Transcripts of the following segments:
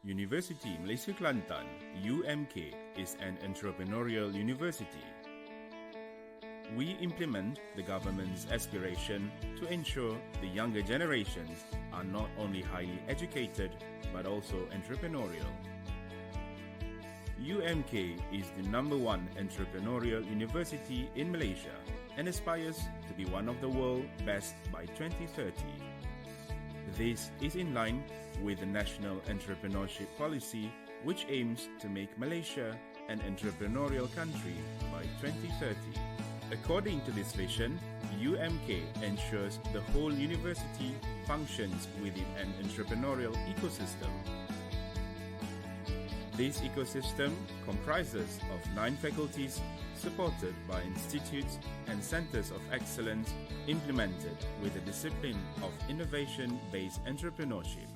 Universiti Malaysia Kelantan, UMK, is an entrepreneurial university. We implement the government's aspiration to ensure the younger generations are not only highly educated but also entrepreneurial. UMK is the #1 entrepreneurial university in Malaysia and aspires to be one of the world's best by 2030. This is in line with the National Entrepreneurship Policy, which aims to make Malaysia an entrepreneurial country by 2030. According to this vision, UMK ensures the whole university functions within an entrepreneurial ecosystem. This ecosystem comprises of 9 faculties supported by institutes and centers of excellence implemented with the discipline of innovation-based entrepreneurship.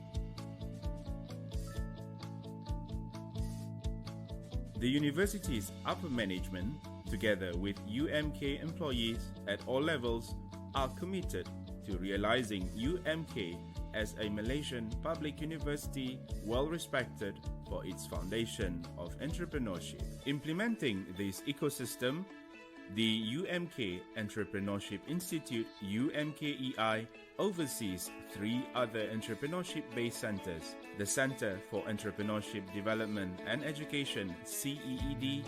The university's upper management, together with UMK employees at all levels, are committed to realizing UMK as a Malaysian public university well respected for its foundation of entrepreneurship. Implementing this ecosystem, the Umk Entrepreneurship Institute (UMKEI) oversees 3 other entrepreneurship-based centers: the Center for Entrepreneurship Development and Education (CEED),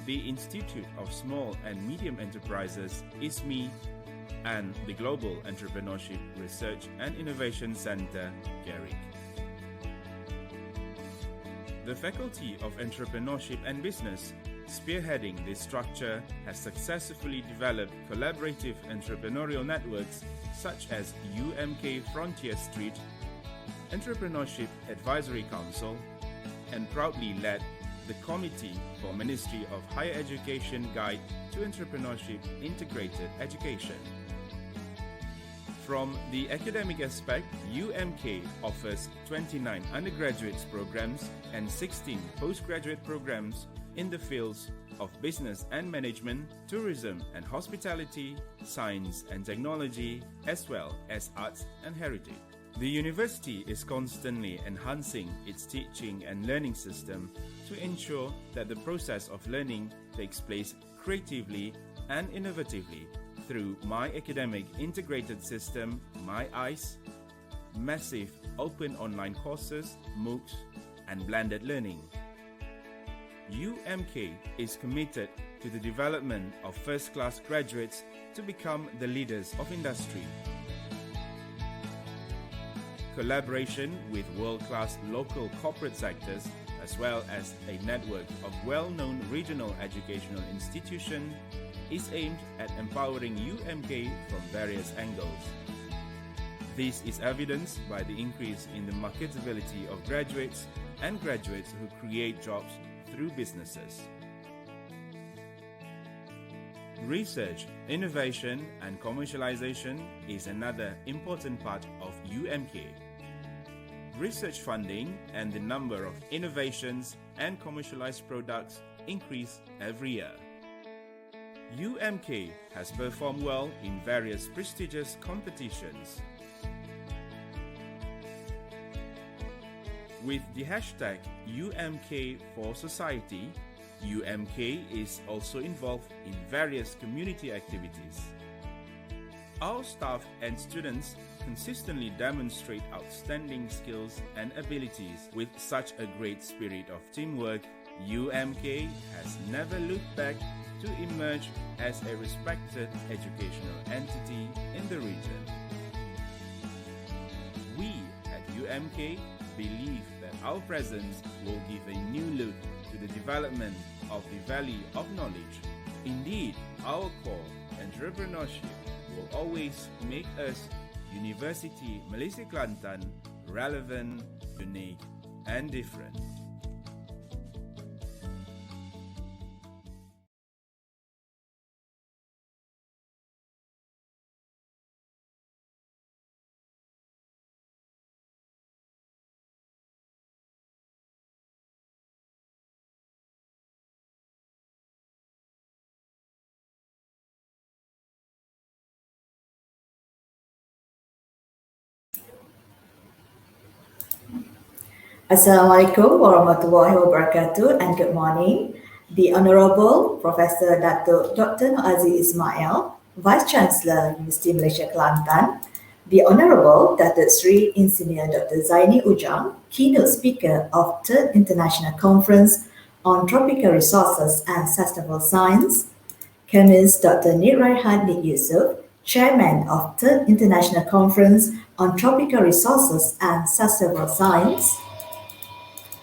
the Institute of Small and Medium Enterprises (ISME), and the Global Entrepreneurship Research and Innovation Center (GERIC). The Faculty of Entrepreneurship and Business, spearheading this structure, has successfully developed collaborative entrepreneurial networks such as UMK Frontier Street, Entrepreneurship Advisory Council, and proudly led the Committee for Ministry of Higher Education Guide to Entrepreneurship Integrated Education. From the academic aspect, UMK offers 29 undergraduate programs and 16 postgraduate programs in the fields of business and management, tourism and hospitality, science and technology, as well as arts and heritage. The university is constantly enhancing its teaching and learning system to ensure that the process of learning takes place creatively and innovatively through My Academic Integrated System, My EYES, massive open online courses, MOOCs, and blended learning. UMK is committed to the development of first-class graduates to become the leaders of industry. Collaboration with world-class local corporate sectors, as well as a network of well-known regional educational institutions, is aimed at empowering UMK from various angles. This is evidenced by the increase in the marketability of graduates and graduates who create jobs through businesses. Research, innovation, and commercialization is another important part of UMK. Research funding and the number of innovations and commercialized products increase every year. UMK has performed well in various prestigious competitions. With the hashtag UMK for Society, UMK is also involved in various community activities. Our staff and students consistently demonstrate outstanding skills and abilities. With such a great spirit of teamwork, UMK has never looked back to emerge as a respected educational entity in the region. We at UMK believe that our presence will give a new look to the development of the Valley of Knowledge. Indeed, our core, entrepreneurship, will always make us, Universiti Malaysia Kelantan, relevant, unique, and different. Assalamualaikum warahmatullahi wabarakatuh and good morning. The Honorable Professor Dato Dr. Azizi Ismail, Vice Chancellor, Universiti Malaysia Kelantan, the Honorable Dato Seri Engineer Dr. Zaini Ujang, Keynote Speaker of 3rd International Conference on Tropical Resources and Sustainable Science, Chemist Dr. Raihan Yusuf, Chairman of 3rd International Conference on Tropical Resources and Sustainable Science,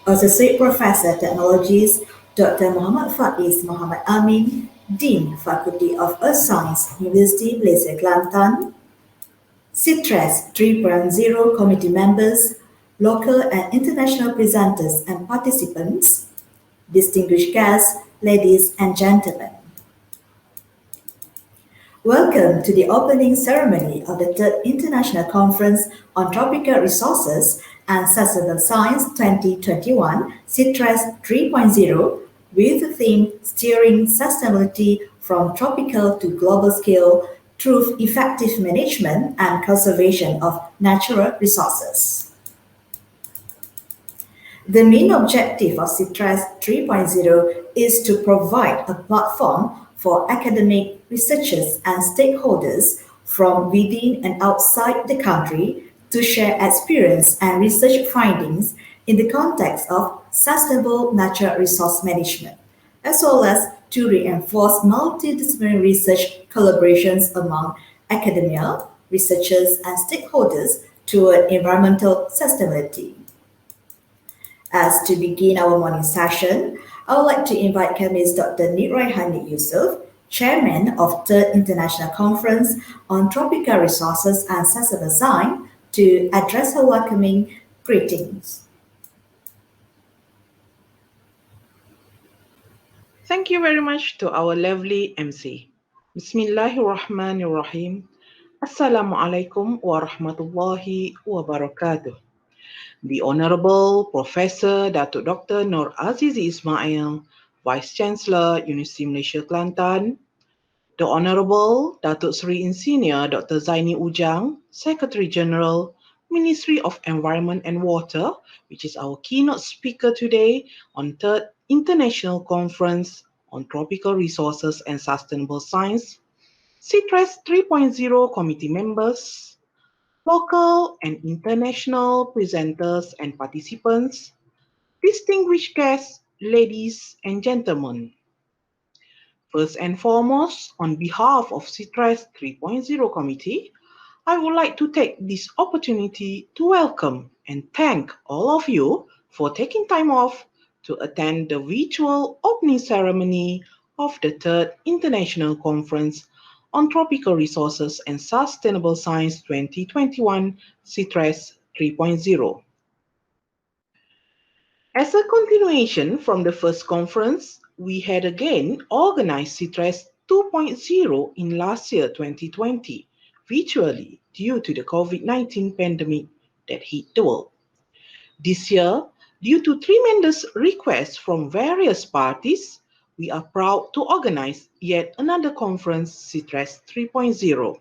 Associate Professor Technologies Dr. Muhammad Faiz Muhammad Amin, Dean Faculty of Earth Science, Universiti Malaysia Kelantan, CTReSS 3.0 committee members, local and international presenters and participants, distinguished guests, ladies and gentlemen. Welcome to the opening ceremony of the 3rd International Conference on Tropical Resources and Sustainable Science 2021, CTReSS 3.0, with the theme Steering Sustainability from Tropical to Global Scale Through Effective Management and Conservation of Natural Resources. The main objective of CTReSS 3.0 is to provide a platform for academic researchers and stakeholders from within and outside the country to share experience and research findings in the context of sustainable natural resource management, as well as to reinforce multidisciplinary research collaborations among academia, researchers, and stakeholders toward environmental sustainability. As to begin our morning session, I would like to invite Chemist Dr. Raihan Yusuf, Chairman of 3rd International Conference on Tropical Resources and Sustainable Science, to address her welcoming greetings. Thank you very much to our lovely MC. Bismillahirrahmanirrahim. Assalamualaikum warahmatullahi wabarakatuh. The Honorable Professor Dato Dr. Noor Azizi Ismail, Vice Chancellor, Universiti Malaysia Kelantan, the Honorable Dato Seri Engineer Dr. Zaini Ujang, Secretary General, Ministry of Environment and Water, which is our keynote speaker today on 3rd International Conference on Tropical Resources and Sustainable Science, CTReSS 3.0 committee members, local and international presenters and participants, distinguished guests, ladies and gentlemen. First and foremost, on behalf of CTReSS 3.0 committee, I would like to take this opportunity to welcome and thank all of you for taking time off to attend the virtual opening ceremony of the 3rd International Conference on Tropical Resources and Sustainable Science 2021, CTReSS 3.0. As a continuation from the first conference, we had again organized CTReSS 2.0 in last year 2020, virtually due to the COVID-19 pandemic that hit the world. This year, due to tremendous requests from various parties, we are proud to organize yet another conference, CTReSS 3.0.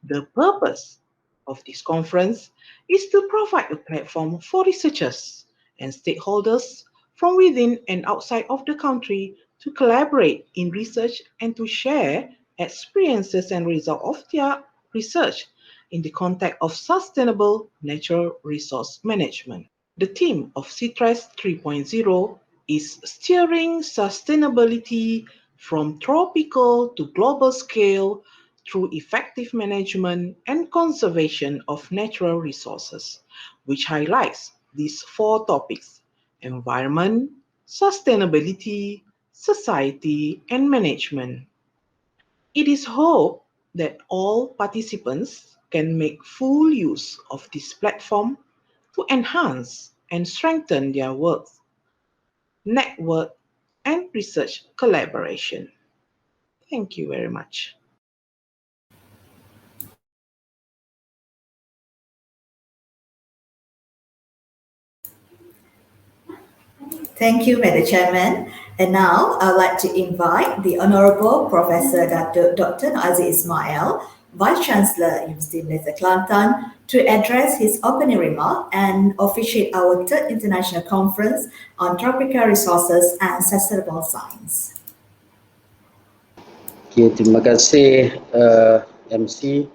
The purpose of this conference is to provide a platform for researchers and stakeholders from within and outside of the country to collaborate in research and to share experiences and results of their research in the context of sustainable natural resource management. The theme of CTReSS 3.0 is Steering Sustainability from Tropical to Global Scale through Effective Management and Conservation of Natural Resources, which highlights these 4 topics: environment, sustainability, society, and management. It is hoped that all participants can make full use of this platform to enhance and strengthen their work, network, and research collaboration. Thank you very much. Thank you, Madam Chairman. And now I'd like to invite the Honorable Professor Dr. Aziz Ismail, Vice Chancellor, Universiti Malaysia Kelantan, to address his opening remark and officiate our third international conference on tropical resources and sustainable science. Okay, terima kasih MC.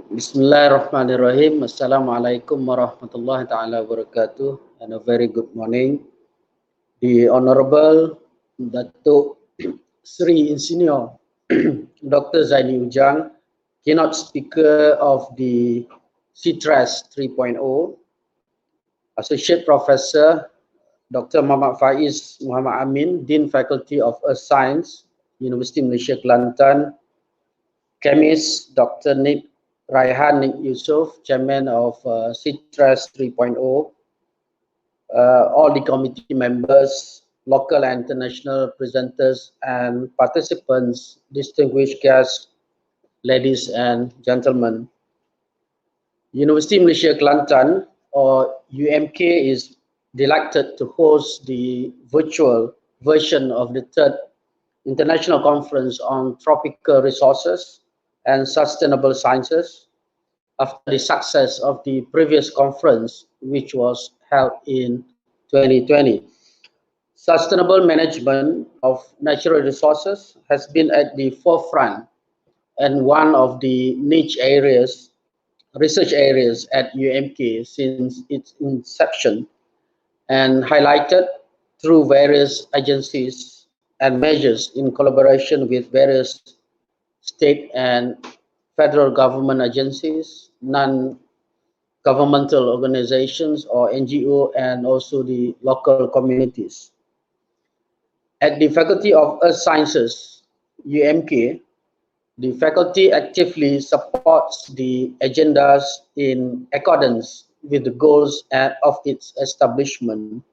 Bismillahirrahmanirrahim. Assalamualaikum warahmatullahi taala wabarakatuh, and a very good morning. The Honorable Dato Seri Insinyur Dr. Zaini Ujang, Keynote Speaker of the CTReSS 3.0, Associate Professor Dr. Muhammad Faiz Muhammad Amin, Dean Faculty of Earth Science, Universiti Malaysia Kelantan, Chemist Dr. Nik Raihan Nik Yusof, Chairman of CTReSS 3.0, all the committee members, local and international presenters and participants, distinguished guests, ladies and gentlemen. Universiti Malaysia Kelantan, or UMK, is delighted to host the virtual version of the third International Conference on Tropical Resources and Sustainable Sciences after the success of the previous conference, which was held in 2020. Sustainable management of natural resources has been at the forefront and one of the niche areas, research areas at UMK since its inception, and highlighted through various agencies and measures in collaboration with various state and federal government agencies, non-governmental organizations or NGO, and also the local communities. At the Faculty of Earth Sciences, UMK, the faculty actively supports the agendas in accordance with the goals of its establishment,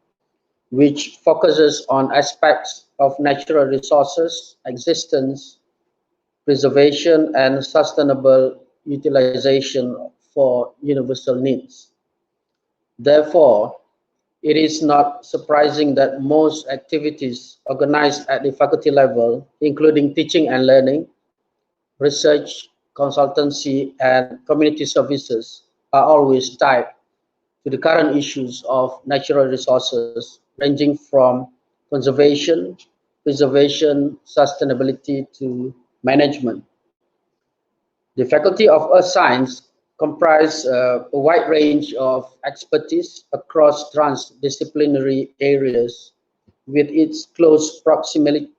which focuses on aspects of natural resources, existence, preservation, and sustainable utilization for universal needs. Therefore, it is not surprising that most activities organized at the faculty level, including teaching and learning, research, consultancy, and community services, are always tied to the current issues of natural resources, ranging from conservation, preservation, sustainability, to management. The Faculty of Earth Science comprises a wide range of expertise across transdisciplinary areas, with its close proximity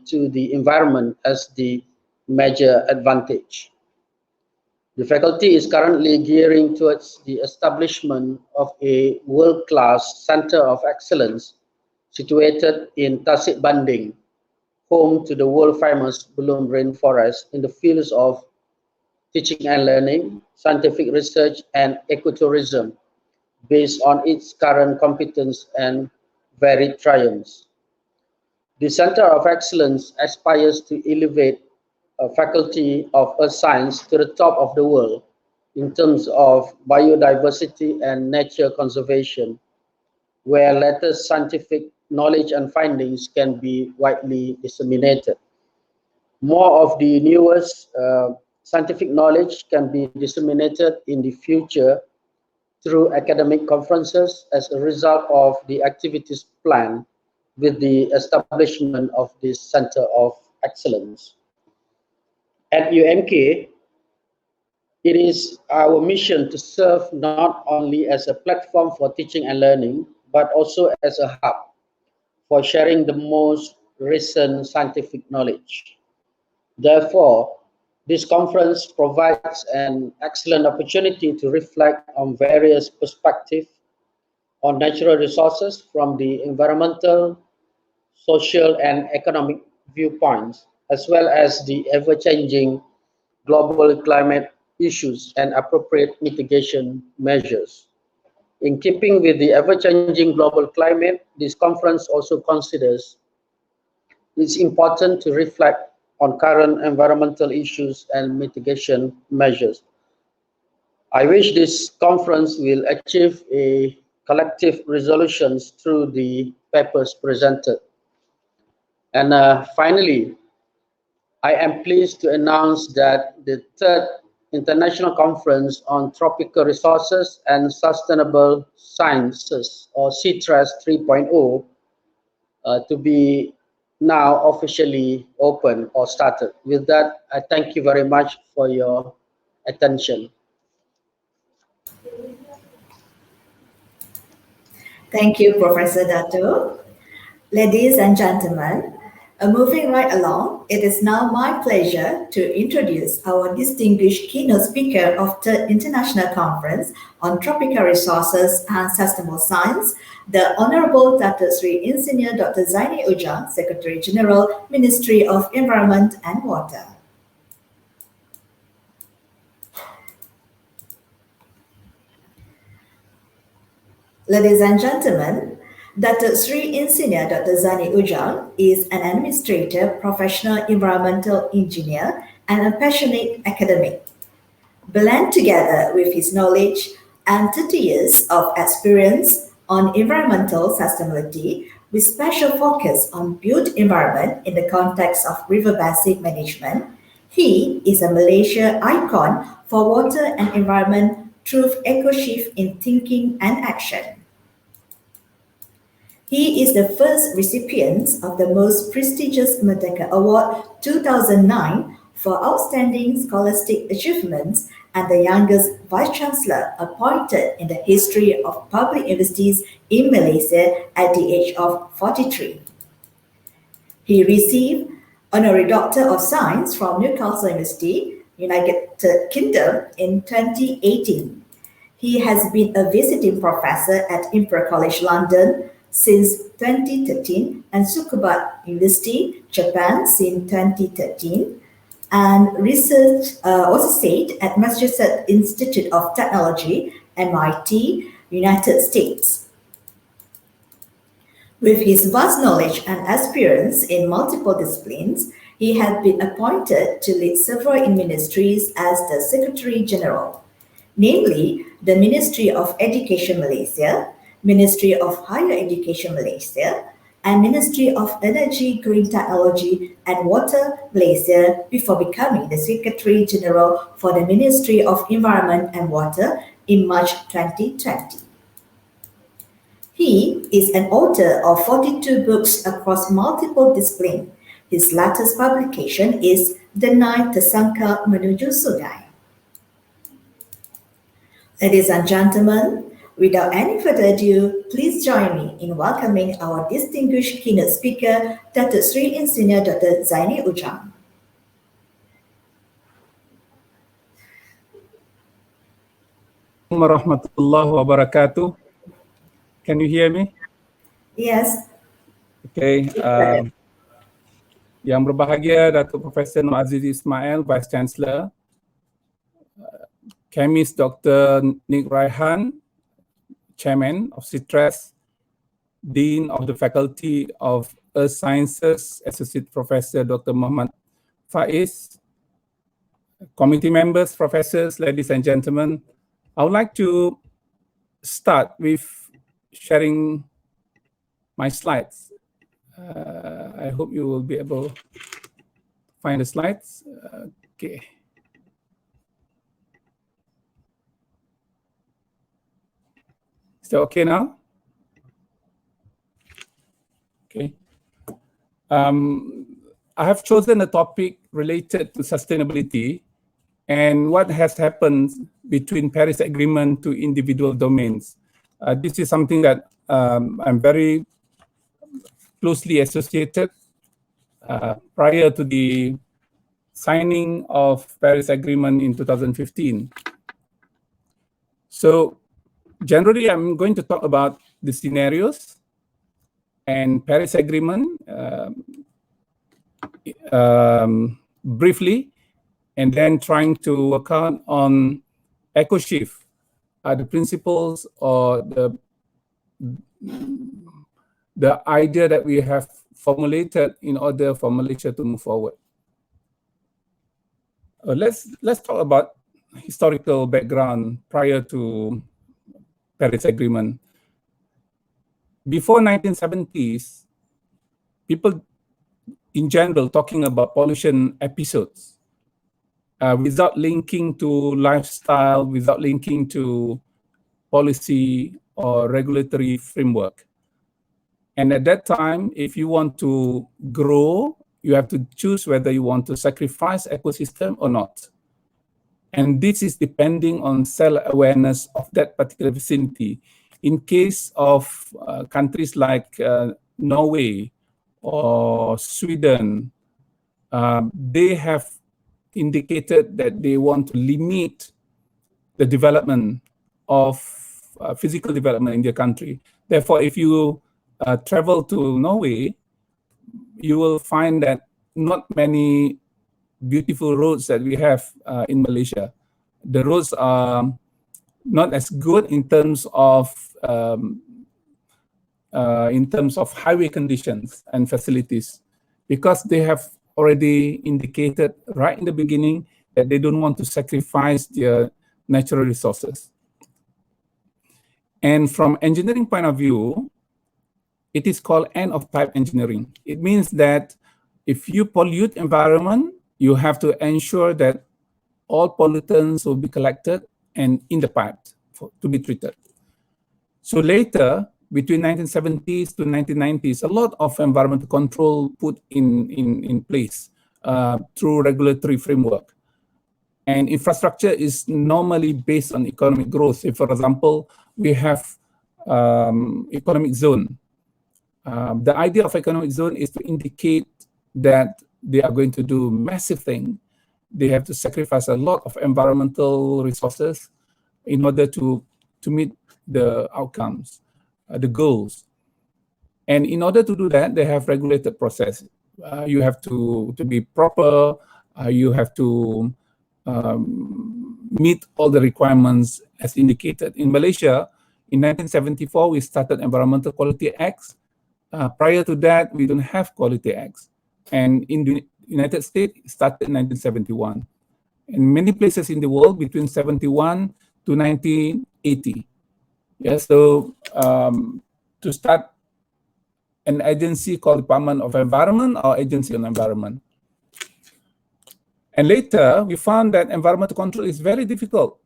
to the environment as the major advantage. The faculty is currently gearing towards the establishment of a world-class center of excellence situated in Tasik Banding, home to the world-famous Belum rainforest in the fields of teaching and learning, scientific research, and ecotourism, based on its current competence and varied triumphs. The Center of Excellence aspires to elevate a Faculty of Earth Science to the top of the world in terms of biodiversity and nature conservation, where latest scientific knowledge and findings can be widely disseminated. More of the newest scientific knowledge can be disseminated in the future through academic conferences as a result of the activities planned with the establishment of this Center of Excellence. At UMK, it is our mission to serve not only as a platform for teaching and learning, but also as a hub for sharing the most recent scientific knowledge. Therefore, this conference provides an excellent opportunity to reflect on various perspectives on natural resources from the environmental, social, and economic viewpoints, as well as the ever-changing global climate issues and appropriate mitigation measures. In keeping with the ever-changing global climate, this conference also considers it's important to reflect on current environmental issues and mitigation measures. I wish this conference will achieve a collective resolutions through the papers presented. And finally, I am pleased to announce that the third International Conference on Tropical Resources and Sustainable Sciences, or CTReSS 3.0, to be now officially open or started. With that, I thank you very much for your attention. Thank you, Professor Dato. Ladies and gentlemen, moving right along, it is now my pleasure to introduce our distinguished keynote speaker of the International Conference on Tropical Resources and Sustainable Science, the Honorable Dato Sri Engineer Dr. Zaini Ujang, Secretary General, Ministry of Environment and Water. Ladies and gentlemen, Dato Sri Engineer Dr. Zaini Ujang is an administrator, professional environmental engineer, and a passionate academic. Blend together with his knowledge and 30 years of experience on environmental sustainability with special focus on built environment in the context of river basin management, he is a Malaysia icon for water and environment through eco-shift in thinking and action. He is the first recipient of the most prestigious Merdeka Award 2009 for outstanding scholastic achievements and the youngest Vice-Chancellor appointed in the history of public universities in Malaysia at the age of 43. He received Honorary Doctor of Science from Newcastle University, United Kingdom in 2018. He has been a visiting professor at Imperial College London since 2013 and Tsukuba University, Japan since 2013, and research also stayed at Massachusetts Institute of Technology, MIT, United States. With his vast knowledge and experience in multiple disciplines, he has been appointed to lead several ministries as the Secretary General, namely the Ministry of Education Malaysia, Ministry of Higher Education Malaysia, and Ministry of Energy, Green Technology and Water Malaysia before becoming the Secretary General for the Ministry of Environment and Water in March 2020. He is an author of 42 books across multiple disciplines. His latest publication is Denai Tersangka Menuju Sungai. Ladies and gentlemen, without any further ado, please join me in welcoming our distinguished keynote speaker, Dato Sri Engineer Dr. Zaini Ujang. Warahmatullahi wabarakatuh. Can you hear me? Yes. Okay. Yang berbahagia Dato Profesor Noor Azizi Ismail, Vice Chancellor, Chemist Dr. Nick Raihan, Chairman of CTReSS, Dean of the Faculty of Earth Sciences, Associate Professor Dr. Muhammad Faiz, committee members, professors, ladies and gentlemen. I would like to start with sharing my slides. I hope you will be able to find the slides. Okay. Is that okay now? Okay. I have chosen a topic related to sustainability and what has happened between Paris Agreement to individual domains. This is something that I'm very closely associated prior to the signing of Paris Agreement in 2015. So generally, I'm going to talk about the scenarios and Paris Agreement briefly, and then trying to work out on eco-shift, the principles or the idea that we have formulated in order for Malaysia to move forward. Let's talk about historical background prior to Paris Agreement. Before 1970s, people in general, talking about pollution episodes without linking to lifestyle, without linking to policy or regulatory framework. And at that time, if you want to grow, you have to choose whether you want to sacrifice ecosystem or not. And this is depending on self-awareness of that particular vicinity. In case of countries like Norway or Sweden, they have indicated that they want to limit the development of physical development in their country. Therefore, if you travel to Norway, you will find that not many beautiful roads that we have in Malaysia. The roads are not as good in terms of highway conditions and facilities, because they have already indicated right in the beginning that they don't want to sacrifice their natural resources. And from engineering point of view, it is called end-of-pipe engineering. It means that if you pollute environment, you have to ensure that all pollutants will be collected and in the pipe to be treated. So later, between 1970s to 1990s, a lot of environmental control put in place through regulatory framework. And infrastructure is normally based on economic growth. If, for example, we have economic zone. The idea of economic zone is to indicate that they are going to do massive thing. They have to sacrifice a lot of environmental resources in order to meet the outcomes, the goals. And in order to do that, they have regulated process. You have to be proper. You have to meet all the requirements as indicated. In Malaysia, in 1974, we started Environmental Quality Acts. Prior to that, we don't have Quality Acts. And in the United States, it started in 1971. In many places in the world, between 71 to 1980. Yeah, so to start an agency called Department of Environment or Agency on Environment. And later, we found that environmental control is very difficult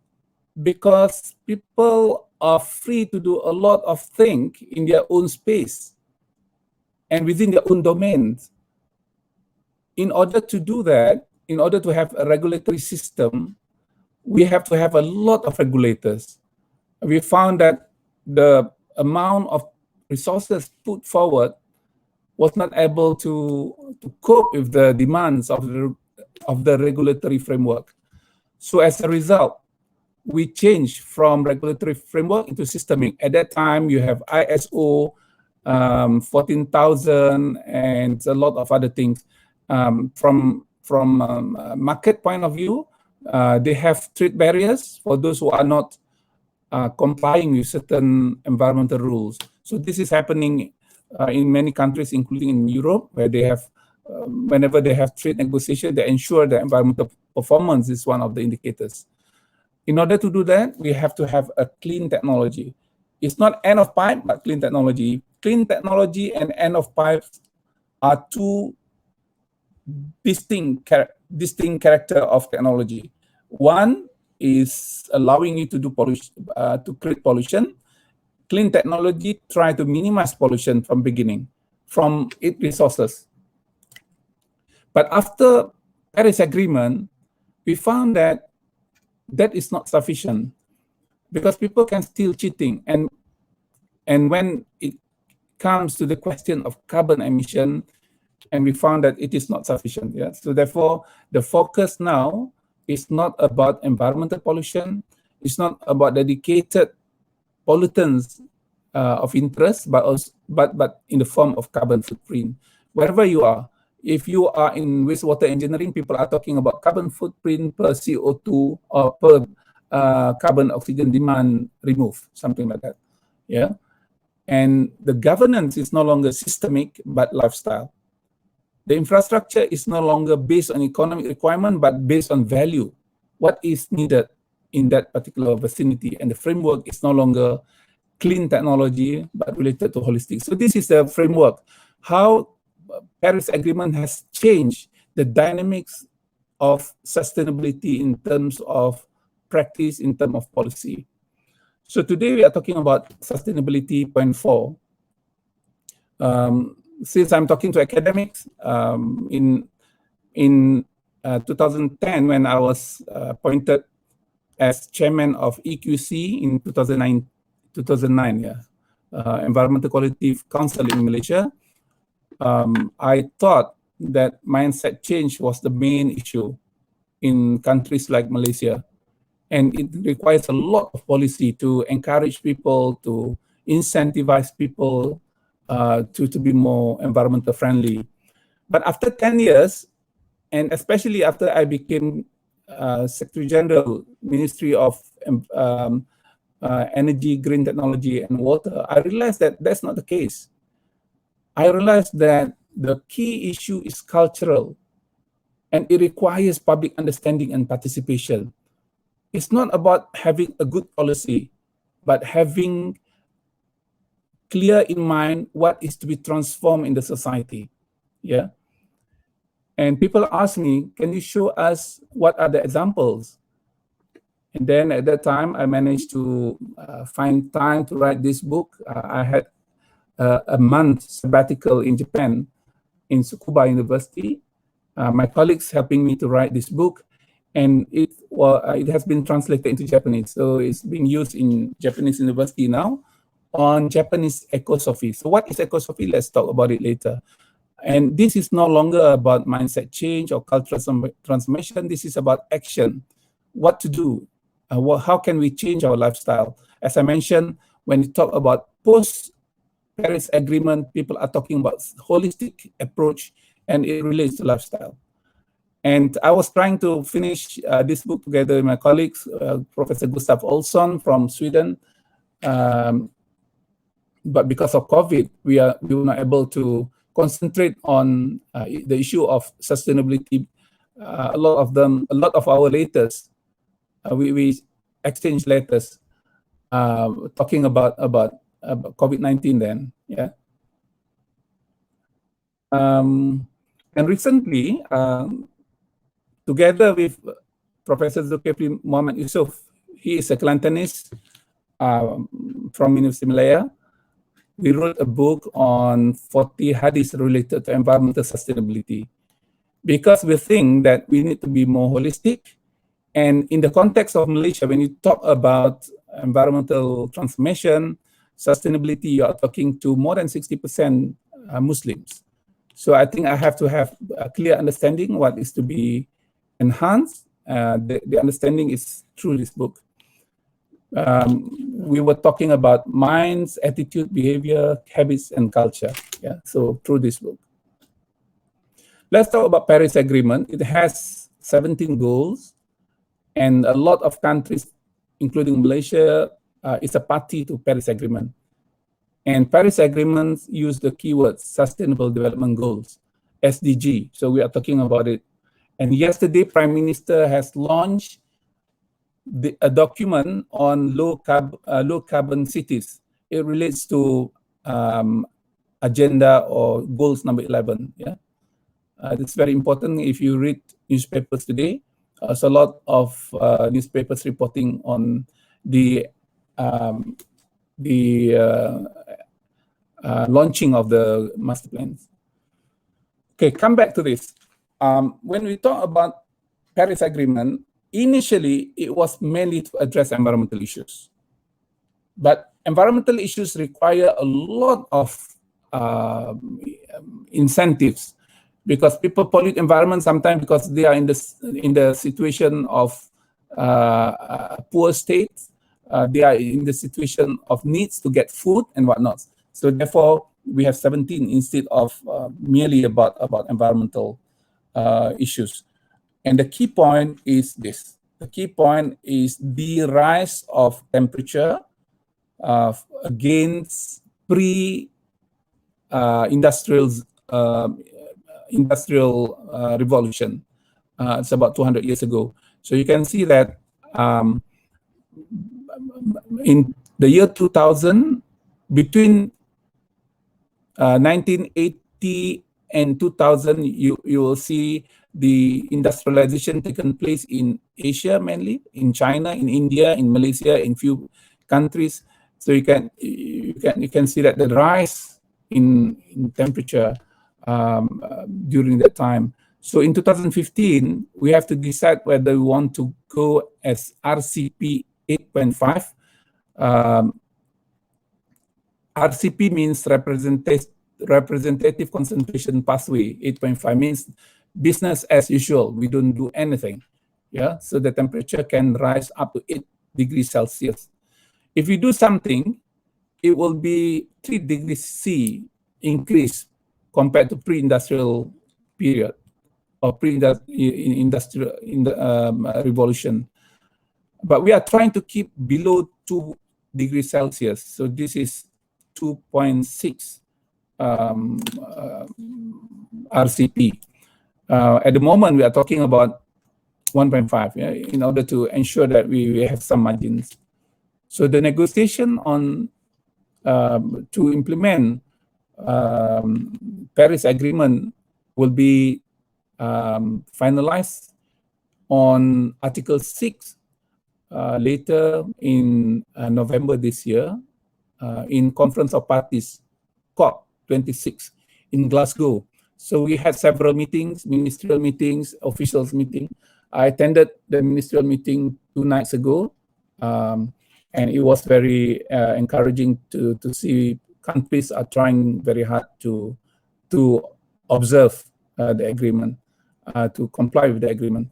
because people are free to do a lot of things in their own space and within their own domains. In order to do that, in order to have a regulatory system, we have to have a lot of regulators. We found that the amount of resources put forward was not able to cope with the demands of the regulatory framework. So as a result, we changed from regulatory framework into systemic. At that time, you have ISO 14,000 and a lot of other things. From market point of view, they have trade barriers for those who are not complying with certain environmental rules. So this is happening in many countries, including in Europe, where they have, whenever they have trade negotiation, they ensure that environmental performance is one of the indicators. In order to do that, we have to have a clean technology. It's not end of pipe, but clean technology. Clean technology and end of pipe are two distinct character of technology. One is allowing you to do pollution, to create pollution. Clean technology try to minimize pollution from beginning, from its resources. But after Paris Agreement, we found that that is not sufficient because people can still cheating. And when it comes to the question of carbon emission, and we found that it is not sufficient. Yeah? So therefore, the focus now is not about environmental pollution. It's not about dedicated pollutants of interest, but in the form of carbon footprint. Wherever you are, if you are in wastewater engineering, people are talking about carbon footprint per CO2 or per carbon oxygen demand removed, something like that. Yeah, and the governance is no longer systemic but lifestyle. The infrastructure is no longer based on economic requirement but based on value, what is needed in that particular vicinity, and the framework is no longer clean technology but related to holistic. So this is the framework. How Paris Agreement has changed the dynamics of sustainability in terms of practice, in terms of policy. So today we are talking about sustainability point 4. Since I'm talking to academics, in 2010, when I was appointed as chairman of EQC in 2009, Environmental Quality Council in Malaysia, I thought that mindset change was the main issue in countries like Malaysia. And it requires a lot of policy to encourage people, to incentivize people to be more environmental friendly. But after 10 years, and especially after I became Secretary General, Ministry of Energy, Green Technology and Water, I realized that that's not the case. I realized that the key issue is cultural, and it requires public understanding and participation. It's not about having a good policy, but having clear in mind what is to be transformed in the society. Yeah. And people ask me, can you show us what are the examples? And then at that time, I managed to find time to write this book. I had a month sabbatical in Japan, in Tsukuba University. My colleagues helping me to write this book, and it has been translated into Japanese. So it's being used in Japanese university now on Japanese ecosophy. So what is ecosophy? Let's talk about it later. And this is no longer about mindset change or cultural transformation. This is about action, what to do, how can we change our lifestyle. As I mentioned, when you talk about post-Paris Agreement, people are talking about holistic approach, and it relates to lifestyle. And I was trying to finish this book together with my colleagues, Professor Gustav Olsson from Sweden. But because of COVID, we were not able to concentrate on the issue of sustainability. A lot of our letters, we exchanged letters talking about COVID-19 then, yeah. And recently, together with Professor Zulkifli Muhammad Yusuf, he is a Kelantanese from Universiti Malaya. We wrote a book on 40 hadiths related to environmental sustainability, because we think that we need to be more holistic. And in the context of Malaysia, when you talk about environmental transformation, sustainability, you are talking to more than 60% Muslims. So I think I have to have a clear understanding what is to be enhanced. The understanding is through this book. We were talking about minds, attitude, behavior, habits, and culture. Yeah, so through this book. Let's talk about Paris Agreement. It has 17 goals, and a lot of countries, including Malaysia, is a party to Paris Agreement. And Paris Agreement use the keywords Sustainable Development Goals, SDG. So we are talking about it. And yesterday, Prime Minister has launched a document on low carbon cities. It relates to agenda or goals number 11. Yeah, it's very important. If you read newspapers today, there's a lot of newspapers reporting on the launching of the master plans. Okay, come back to this. When we talk about Paris Agreement, initially, it was mainly to address environmental issues. But environmental issues require a lot of incentives, because people pollute environment sometimes because they are in the situation of poor states. They are in the situation of needs to get food and whatnot. So therefore, we have 17 instead of merely about environmental issues. And the key point is this. The key point is the rise of temperature against pre-industrial revolution. It's about 200 years ago. So you can see that in the year 2000, between 1980 and 2000, you will see the industrialization taken place in Asia, mainly in China, in India, in Malaysia, in few countries. So you can see that the rise in temperature during that time. So in 2015, we have to decide whether we want to go as RCP 8.5. RCP means representative concentration pathway. 8.5 means business as usual. We don't do anything. Yeah, so the temperature can rise up to 8 degrees Celsius. If we do something, it will be 3 degrees C increase compared to pre-industrial period or pre-industrial revolution. But we are trying to keep below 2 degrees Celsius. So this is 2.6 RCP. At the moment, we are talking about 1.5, yeah, in order to ensure that we have some margins. So the negotiation on to implement Paris Agreement will be finalized on Article 6 later in November this year in Conference of Parties, COP26 in Glasgow. So we had several meetings, ministerial meetings, officials meeting. I attended the ministerial meeting 2 nights ago, and it was very encouraging to see countries are trying very hard to observe the agreement, to comply with the agreement.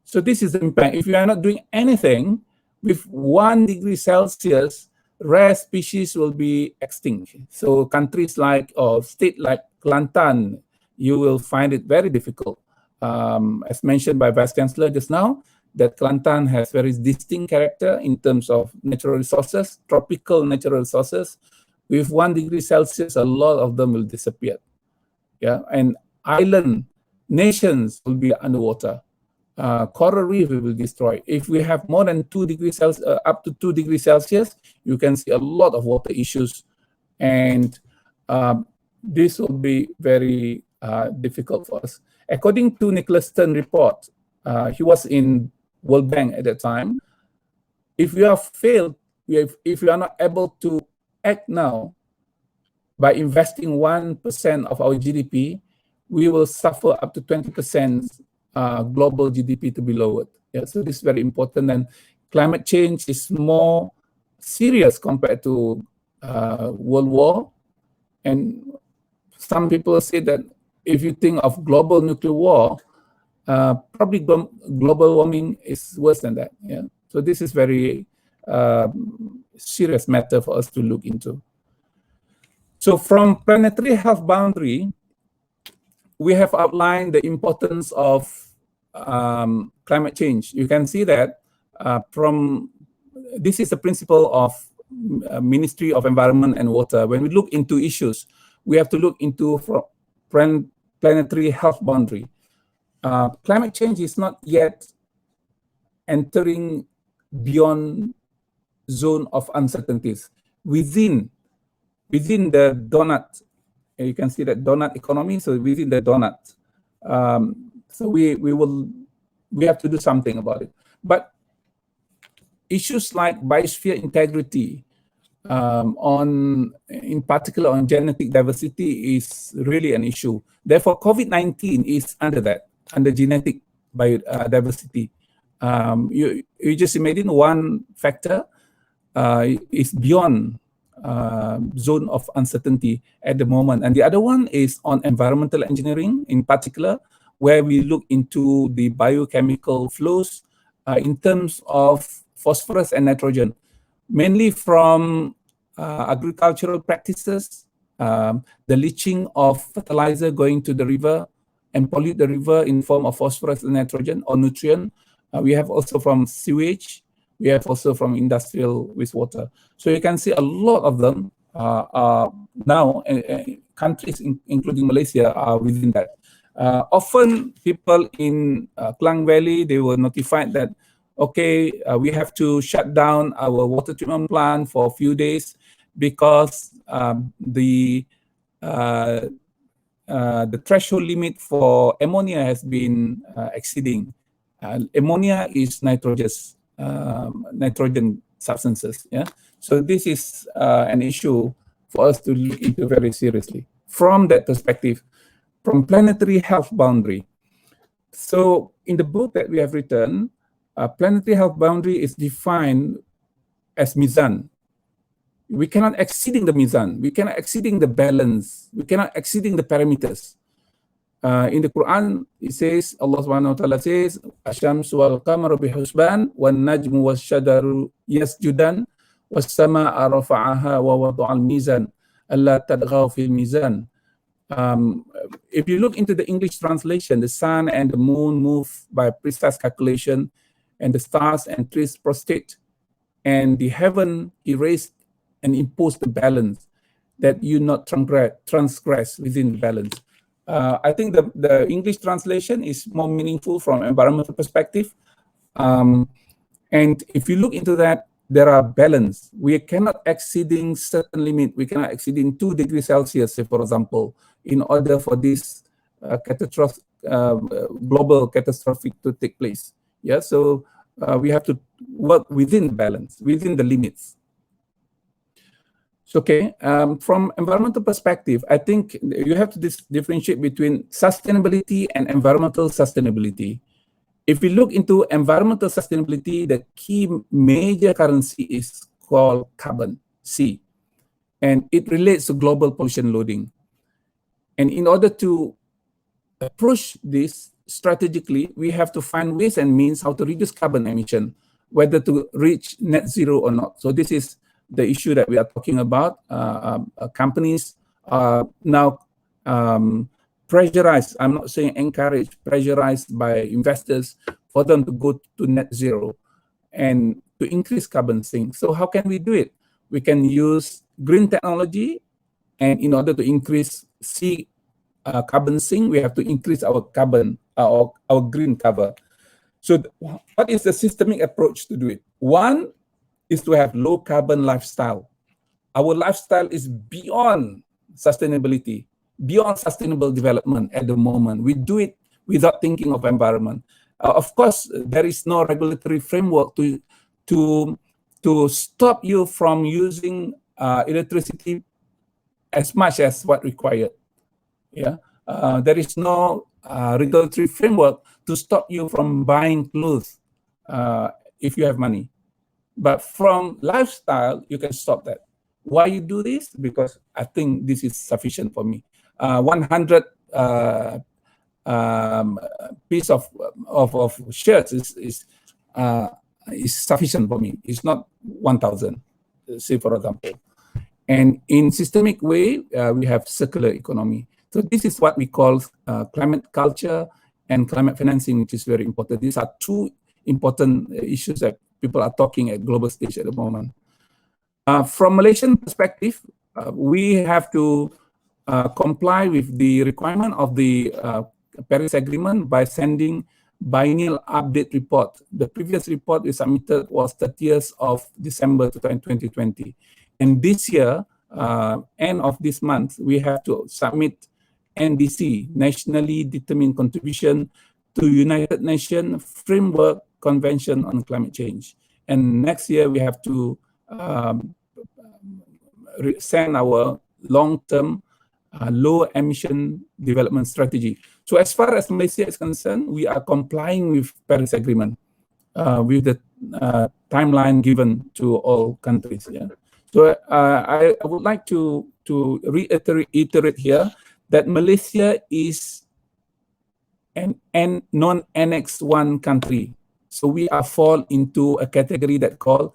So this is the impact. If you are not doing anything, with 1 degree Celsius, rare species will be extinct. So countries like, or state like Kelantan, you will find it very difficult. As mentioned by Vice Chancellor just now, that Kelantan has very distinct character in terms of natural resources, tropical natural resources. With 1 degree Celsius, a lot of them will disappear. Yeah, and island nations will be underwater. Coral reef will be destroyed. If we have more than 2 degrees Celsius, up to 2 degrees Celsius, you can see a lot of water issues, and this will be very difficult for us. According to Nicholas Stern's report, he was in World Bank at that time. If we have failed, if we are not able to act now by investing 1% of our GDP, we will suffer up to 20% global GDP to be lowered. Yeah, so this is very important, and climate change is more serious compared to World War. And some people say that if you think of global nuclear war, probably global warming is worse than that. Yeah, so this is very serious matter for us to look into. So from planetary health boundary, we have outlined the importance of climate change. You can see that this is the principle of Ministry of Environment and Water. When we look into issues, we have to look into planetary health boundary. Climate change is not yet entering beyond zone of uncertainties. Within the donut, you can see that donut economy, so within the donut. So we have to do something about it. But issues like biosphere integrity, in particular on genetic diversity, is really an issue. Therefore, COVID-19 is under genetic biodiversity. You just imagine one factor is beyond zone of uncertainty at the moment. And the other one is on environmental engineering in particular, where we look into the biochemical flows in terms of phosphorus and nitrogen, mainly from agricultural practices, the leaching of fertilizer going to the river and pollute the river in form of phosphorus and nitrogen or nutrient. We have also from sewage. We have also from industrial wastewater. So you can see a lot of them are now, countries including Malaysia are within that. Often people in Klang Valley, they were notified that, okay, we have to shut down our water treatment plant for a few days because the the threshold limit for ammonia has been exceeding. Ammonia is nitrogen substances. Yeah, so this is an issue for us to look into very seriously. From that perspective, from planetary health boundary. So in the book that we have written, planetary health boundary is defined as mizan. We cannot exceeding the mizan. We cannot exceeding the balance. We cannot exceeding the parameters. In the Quran, it says, Allah subhanahu wa ta'ala says, Ashamsu wal qamaru bihusban, wan najmu was shadaru yasjudan, was sama'a rafa'aha wa wadu'al mizan, Allah tadghaw fil mizan. If you look into the English translation, the sun and the moon move by precise calculation, and the stars and trees prostrate, and the heaven erased and imposed the balance that you not transgress within the balance. I think the English translation is more meaningful from environmental perspective. And if you look into that, there are balance. We cannot exceeding certain limit. We cannot exceeding 2 degrees Celsius, say, for example, in order for this global catastrophic to take place. Yeah, so we have to work within balance, within the limits. So, okay, from environmental perspective, I think you have to differentiate between sustainability and environmental sustainability. If we look into environmental sustainability, the key major currency is called carbon, C, and it relates to global pollution loading. And in order to approach this strategically, we have to find ways and means how to reduce carbon emission, whether to reach net zero or not. So this is the issue that we are talking about. Companies are now pressurized, I'm not saying encouraged, pressurized by investors for them to go to net zero and to increase carbon sink. So how can we do it? We can use green technology, and in order to increase carbon sink, we have to increase our carbon, our green cover. So what is the systemic approach to do it? One is to have low carbon lifestyle. Our lifestyle is beyond sustainability, beyond sustainable development at the moment. We do it without thinking of environment. Of course, there is no regulatory framework to stop you from using electricity as much as what required. Yeah, there is no regulatory framework to stop you from buying clothes if you have money. But from lifestyle, you can stop that. Why you do this? Because I think this is sufficient for me. 100 piece of shirts is sufficient for me. It's not 1,000, say for example. And in systemic way, we have circular economy. So this is what we call climate culture and climate financing, which is very important. These are 2 important issues that people are talking at global stage at the moment. From Malaysian perspective, we have to comply with the requirement of the Paris Agreement by sending biennial update report. The previous report we submitted was 30th of December 2020. And this year, end of this month, we have to submit NDC, Nationally Determined Contribution to United Nations Framework Convention on Climate Change. And next year, we have to send our long-term low emission development strategy. So as far as Malaysia is concerned, we are complying with Paris Agreement with the timeline given to all countries. Yeah. So I would like to reiterate here that Malaysia is an non-Annex 1 country. So we are fall into a category that called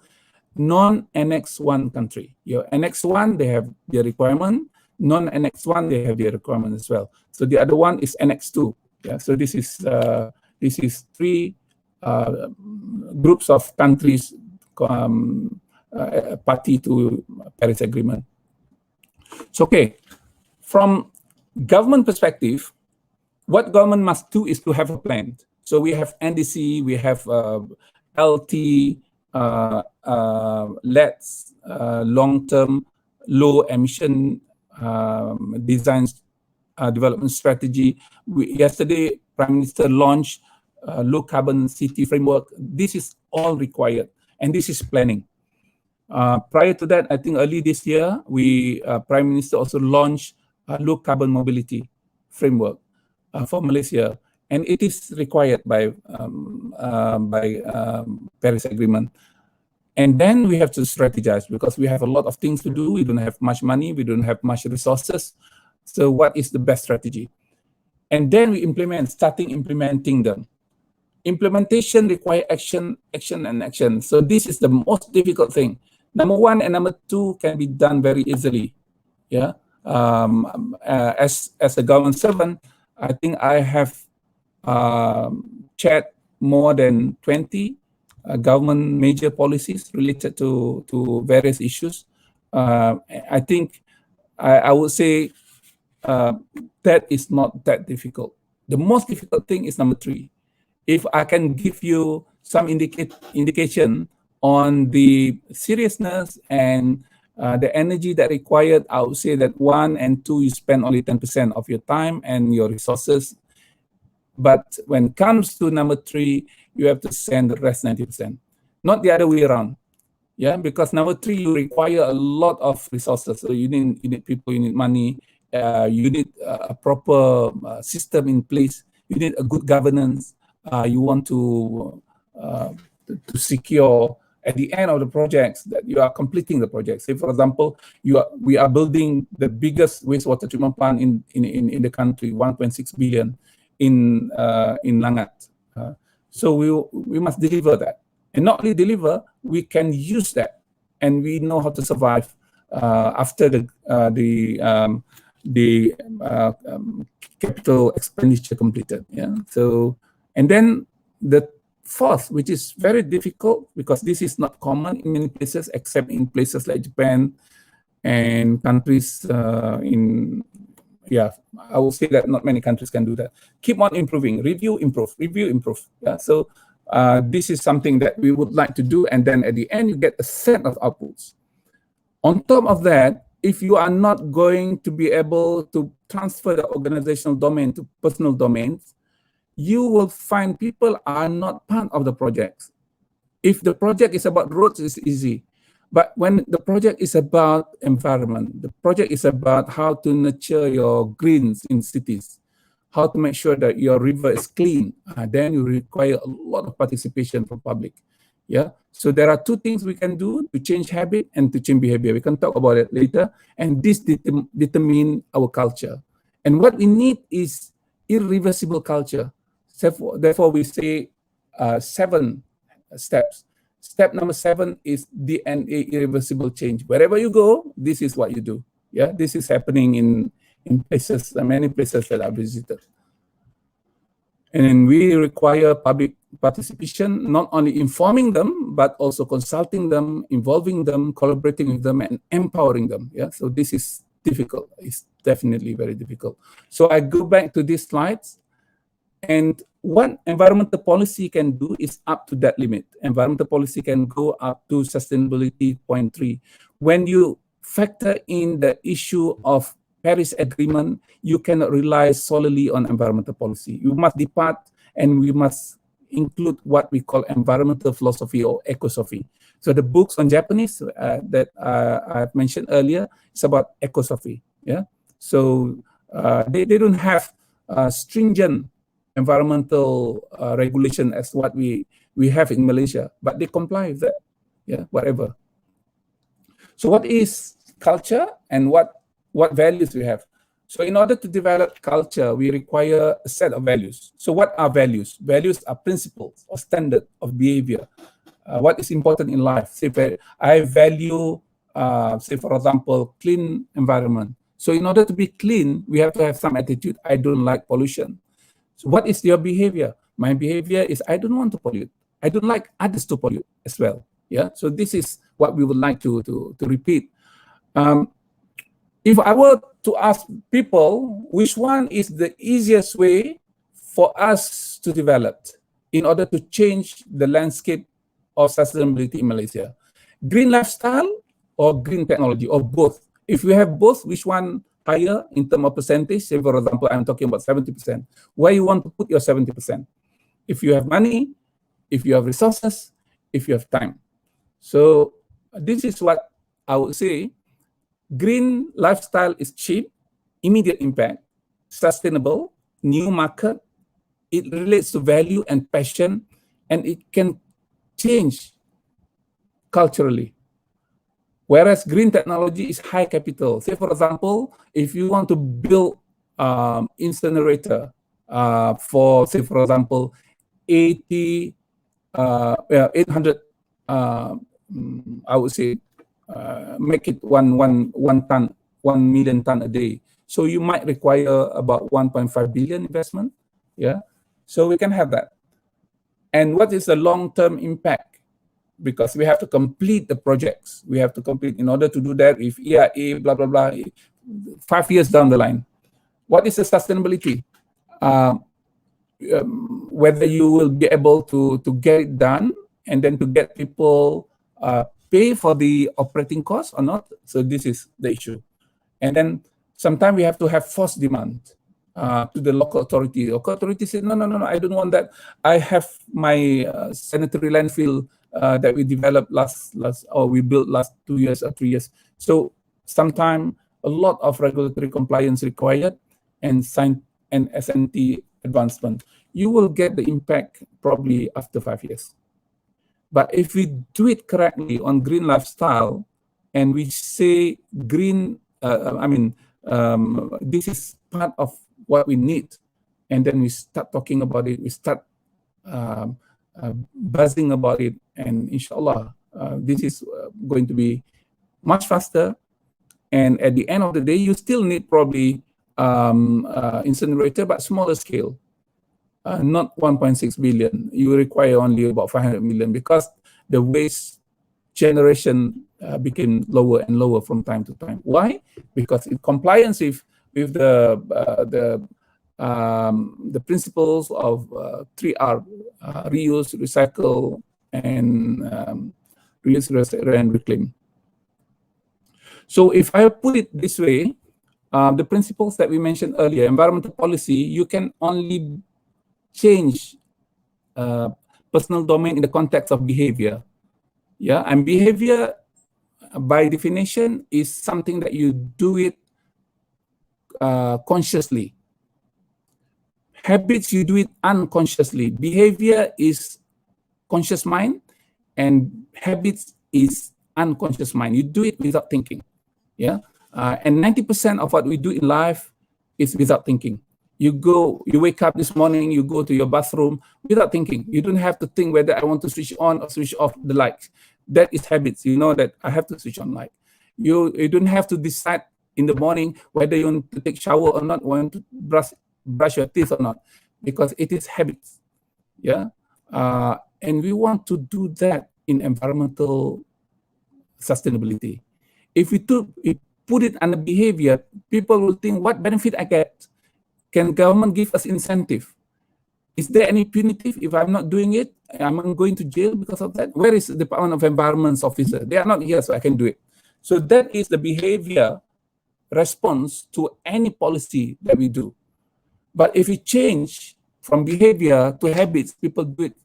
non-Annex 1 country. Your Annex 1, they have their requirement. Non-Annex 1, they have their requirement as well. So the other one is Annex 2. Yeah. So this is 3 groups of countries party to Paris Agreement. So okay, from government perspective, what government must do is to have a plan. So we have NDC, we have LT, LETS, long-term low emission designs development strategy. Yesterday, Prime Minister launched low carbon city framework. This is all required, and this is planning. Prior to that, I think early this year, Prime Minister also launched a low carbon mobility framework for Malaysia, and it is required by Paris Agreement. And then we have to strategize because we have a lot of things to do. We don't have much money. We don't have much resources. So what is the best strategy? And then we starting implementing them. Implementation requires action, and action. So this is the most difficult thing. Number one and number two can be done very easily. Yeah. As a government servant, I think I have chaired more than 20 government major policies related to various issues. I think I would say that is not that difficult. The most difficult thing is number three. If I can give you some indication on the seriousness and the energy that required, I would say that 1 and 2, you spend only 10% of your time and your resources. But when it comes to number 3, you have to send the rest 90%, not the other way around. Yeah, because number 3, you require a lot of resources. So you need people, you need money, you need a proper system in place, you need a good governance. You want to secure at the end of the projects that you are completing the project. Say, for example, we are building the biggest wastewater treatment plant in the country, 1.6 billion in Langat. So we must deliver that, and not only deliver, we can use that, and we know how to survive after the capital expenditure completed. Yeah. So, and then the fourth, which is very difficult because this is not common in many places, except in places like Japan and countries I will say that not many countries can do that. Keep on improving, review, improve. Yeah. So this is something that we would like to do, and then at the end you get a set of outputs. On top of that, if you are not going to be able to transfer the organizational domain to personal domains, you will find people are not part of the projects. If the project is about roads, it's easy. But when the project is about environment, the project is about how to nurture your greens in cities, how to make sure that your river is clean, then you require a lot of participation from public. Yeah. So there are two things we can do to change habit and to change behavior. We can talk about it later. And this determine our culture. And what we need is irreversible culture. Therefore, we say 7 steps. Step number 7 is DNA irreversible change. Wherever you go, this is what you do. Yeah, this is happening in places, many places that I visited. And we require public participation, not only informing them, but also consulting them, involving them, collaborating with them, and empowering them. Yeah, so this is difficult. It's definitely very difficult. So I go back to these slides. And what environmental policy can do is up to that limit. Environmental policy can go up to sustainability 0.3. When you factor in the issue of Paris Agreement, you cannot rely solely on environmental policy. You must depart, and we must include what we call environmental philosophy or ecosophy. So the books on Japanese that I've mentioned earlier, it's about ecosophy. Yeah. So they don't have stringent environmental regulation as what we have in Malaysia, but they comply with that. Yeah, whatever. So what is culture and what values we have? So in order to develop culture, we require a set of values. So what are values? Values are principles or standard of behavior. What is important in life? Say, I value, say for example, clean environment. So in order to be clean, we have to have some attitude. I don't like pollution. So what is your behavior? My behavior is I don't want to pollute. I don't like others to pollute as well. Yeah. So this is what we would like to repeat. If I were to ask people which one is the easiest way for us to develop in order to change the landscape of sustainability in Malaysia, green lifestyle or green technology or both? If we have both, which one higher in terms of percentage. Say, for example, I'm talking about 70%. Where you want to put your 70%? If you have money, if you have resources, if you have time. So this is what I would say. Green lifestyle is cheap, immediate impact, sustainable, new market. It relates to value and passion, and it can change culturally. Whereas green technology is high capital. Say, for example, if you want to build incinerator for, say, for example, 800, I would say, make it one million ton a day. So you might require about 1.5 billion investment. Yeah, so we can have that. And what is the long-term impact? Because we have to complete the projects. We have to complete, in order to do that, if EIA, blah, blah, blah, 5 years down the line. What is the sustainability? Whether you will be able to get it done and then to get people pay for the operating costs or not. So this is the issue. And then sometimes we have to have forced demand to the local authority. The local authority said, no, I don't want that. I have my sanitary landfill that we developed we built last 2 years or 3 years. So sometimes a lot of regulatory compliance required and SNT advancement. You will get the impact probably after 5 years. But if we do it correctly on green lifestyle, and we say green, this is part of what we need, and then we start talking about it, we start buzzing about it, and inshallah, this is going to be much faster. And at the end of the day, you still need probably incinerator, but smaller scale. Not 1.6 billion. You require only about 500 million because the waste generation became lower and lower from time to time. Why? Because in compliance with the principles of 3R: reuse, recycle, and reuse, and reclaim. So if I put it this way, the principles that we mentioned earlier, environmental policy, you can only change personal domain in the context of behavior. Yeah, and behavior by definition is something that you do it consciously. Habits, you do it unconsciously. Behavior is conscious mind, and habits is unconscious mind. You do it without thinking. Yeah, and 90% of what we do in life is without thinking. You wake up this morning, you go to your bathroom without thinking. You don't have to think whether I want to switch on or switch off the lights. That is habits. You know that I have to switch on light. You don't have to decide in the morning whether you want to take shower or not, want to brush your teeth or not, because it is habits. Yeah, and we want to do that in environmental sustainability. If we put it under behavior, people will think, what benefit I get? Can government give us incentive? Is there any punitive if I'm not doing it? Am I going to jail because of that? Where is the Department of Environment's officer? They are not here, so I can do it. So that is the behavior response to any policy that we do. But if we change from behavior to habits, people do it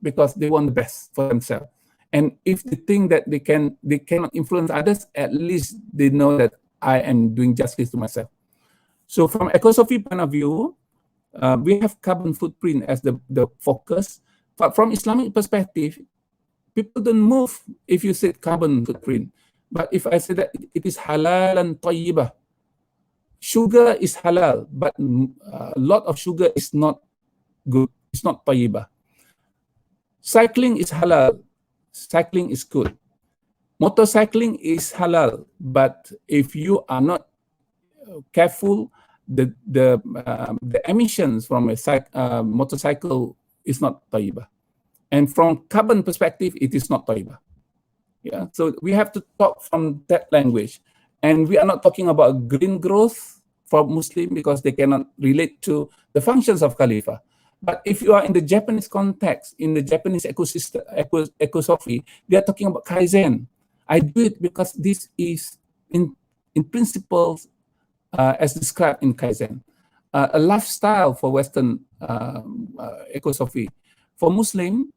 because they want the best for themselves. And if they think that they cannot influence others, at least they know that I am doing justice to myself. So from ecosophy point of view, we have carbon footprint as the focus. But from Islamic perspective, people don't move if you say carbon footprint. But if I say that it is halal and tayyibah, sugar is halal, but a lot of sugar is not good. It's not tayyibah. Cycling is halal. Cycling is good. Motorcycling is halal, but if you are not careful, the emissions from a motorcycle is not tayyibah. And from carbon perspective, it is not tayyibah. Yeah, so we have to talk from that language. And we are not talking about green growth for Muslim because they cannot relate to the functions of Khalifa. But if you are in the Japanese context, in the Japanese ecosystem, ecosophy, they are talking about Kaizen. I do it because this is in principles as described in Kaizen. A lifestyle for Western ecosophy. For Muslim,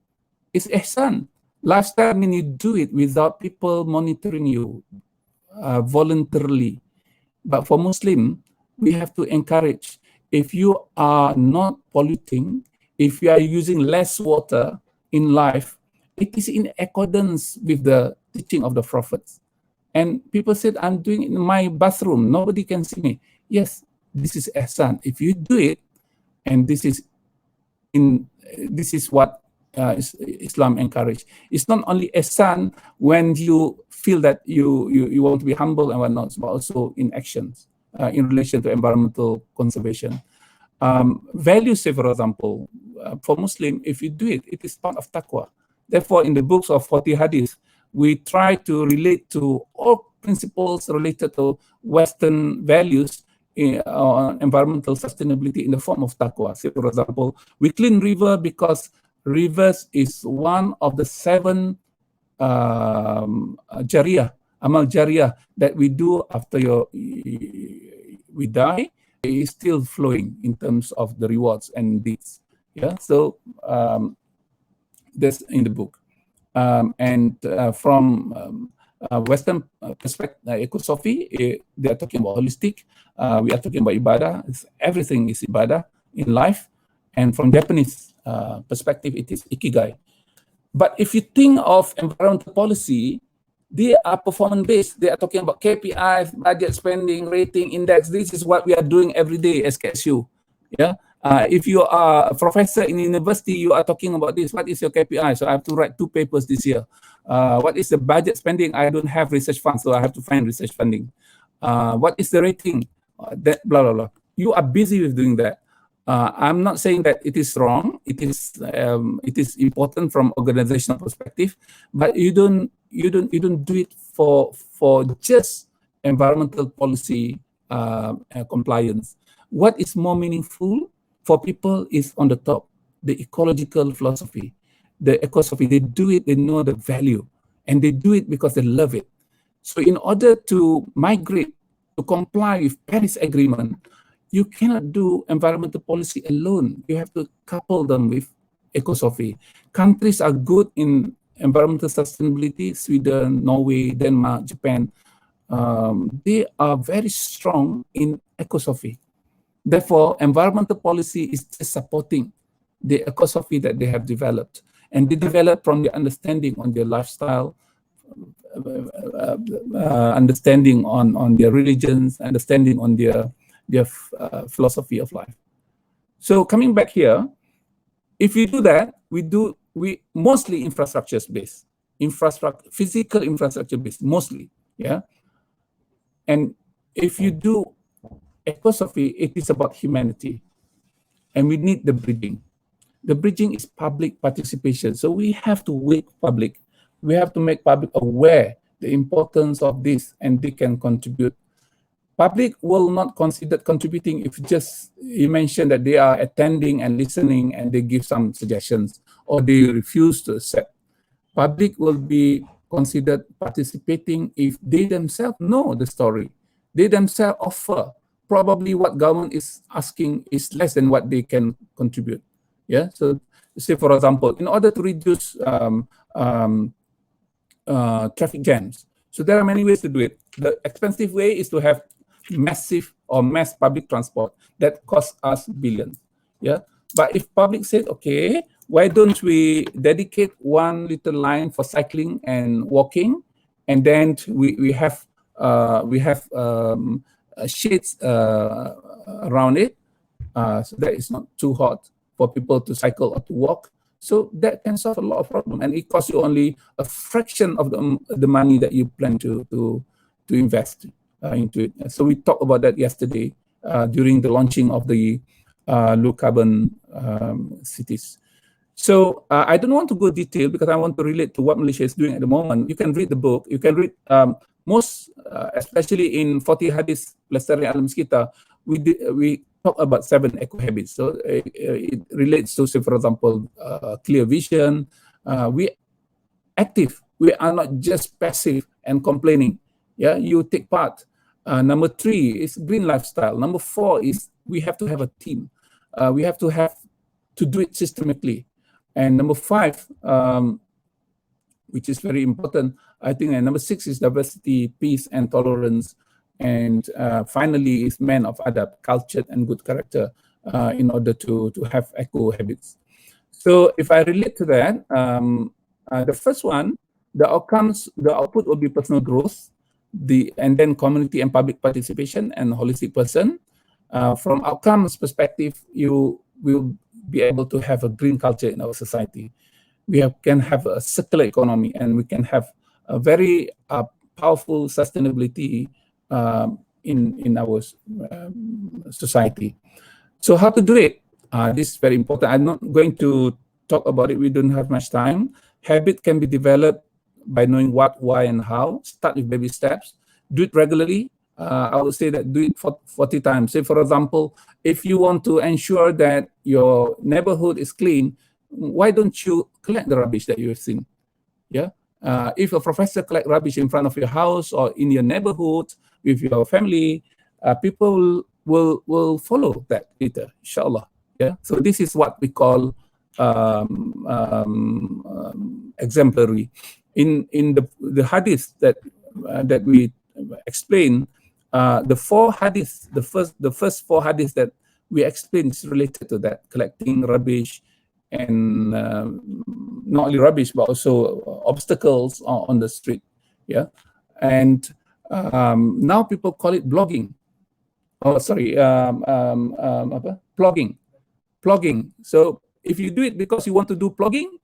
it's ihsan. Lifestyle means you do it without people monitoring you voluntarily. But for Muslim, we have to encourage, if you are not polluting, if you are using less water in life, it is in accordance with the teaching of the prophets. And people said, I'm doing it in my bathroom, nobody can see me. Yes, this is ihsan. If you do it, and this is what Islam encouraged. It's not only ihsan when you feel that you want to be humble and whatnot, but also in actions in relation to environmental conservation. Values, say for example, for Muslim, if you do it, it is part of taqwa. Therefore, in the books of 40 hadith, we try to relate to all principles related to Western values on environmental sustainability in the form of taqwa. Say, for example, we clean river because rivers is one of the 7 jariyah, amal jariyah that we do after we die. It is still flowing in terms of the rewards and deeds. Yeah, so that's in the book. From Western perspective, ecosophy, they are talking about holistic. We are talking about ibadah. Everything is ibadah in life. And from Japanese perspective, it is ikigai. But if you think of environmental policy, they are performance-based. They are talking about KPIs, budget spending, rating, index. This is what we are doing every day as KSU. Yeah. If you are a professor in university, you are talking about this. What is your KPI? So I have to write 2 papers this year. What is the budget spending? I don't have research funds, so I have to find research funding. What is the rating? That blah, blah, blah. You are busy with doing that. I'm not saying that it is wrong. It is important from organizational perspective, but you don't do it for just environmental policy compliance. What is more meaningful for people is on the top, the ecological philosophy, the ecosophy. They do it, they know the value, and they do it because they love it. So in order to migrate, to comply with Paris Agreement, you cannot do environmental policy alone. You have to couple them with ecosophy. Countries are good in environmental sustainability, Sweden, Norway, Denmark, Japan. They are very strong in ecosophy. Therefore, environmental policy is just supporting the ecosophy that they have developed. And they develop from the understanding on their lifestyle, understanding on their religions, understanding on their philosophy of life. So coming back here, if you do that, we mostly infrastructure based, physical infrastructure based, mostly, yeah. And if you do ecosophy, it is about humanity, and we need the bridging. The bridging is public participation. So we have to wake public. We have to make public aware the importance of this, and they can contribute. Public will not consider contributing if just you mention that they are attending and listening and they give some suggestions or they refuse to accept. Public will be considered participating if they themselves know the story. They themselves offer. Probably what government is asking is less than what they can contribute. Yeah. So say for example, in order to reduce traffic jams, so there are many ways to do it. The expensive way is to have massive or mass public transport that costs us billions. Yeah. But if public said, okay, why don't we dedicate one little line for cycling and walking, and then we have shades around it, so that it's not too hot for people to cycle or to walk. So that can solve a lot of problems, and it costs you only a fraction of the money that you plan to invest into it. So we talked about that yesterday during the launching of the low carbon cities. So I don't want to go detail because I want to relate to what Malaysia is doing at the moment. You can read the book. You can read most, especially in 40 Hadis Pelestarian Alam Sekitar, we talk about 7 eco habits. So it relates to, say, for example, clear vision. We active. We are not just passive and complaining. Yeah, you take part. Number 3 is green lifestyle. Number 4 is we have to have a team. We have to do it systematically. And number 5, which is very important, I think, and number 6 is diversity, peace, and tolerance. And finally is man of adab, cultured and good character, in order to have eco habits. So if I relate to that, the first one, the output will be personal growth, and then community and public participation and holistic person. From outcomes perspective, you will be able to have a green culture in our society. We can have a circular economy, and we can have a very powerful sustainability in our society. So how to do it? This is very important. I'm not going to talk about it. We don't have much time. Habit can be developed by knowing what, why, and how. Start with baby steps. Do it regularly. I would say that do it for 40 times. Say, for example, if you want to ensure that your neighborhood is clean, why don't you collect the rubbish that you've seen? Yeah. If a professor collect rubbish in front of your house or in your neighborhood with your family, people will follow that later, inshallah. Yeah. So this is what we call exemplary. In the hadith that we explain, the 4 hadiths, the first 4 hadiths that we explain is related to that, collecting rubbish, and not only rubbish but also obstacles on the street. Yeah. And now people call it blogging. Oh, sorry, plugging. So if you do it because you want to do plugging,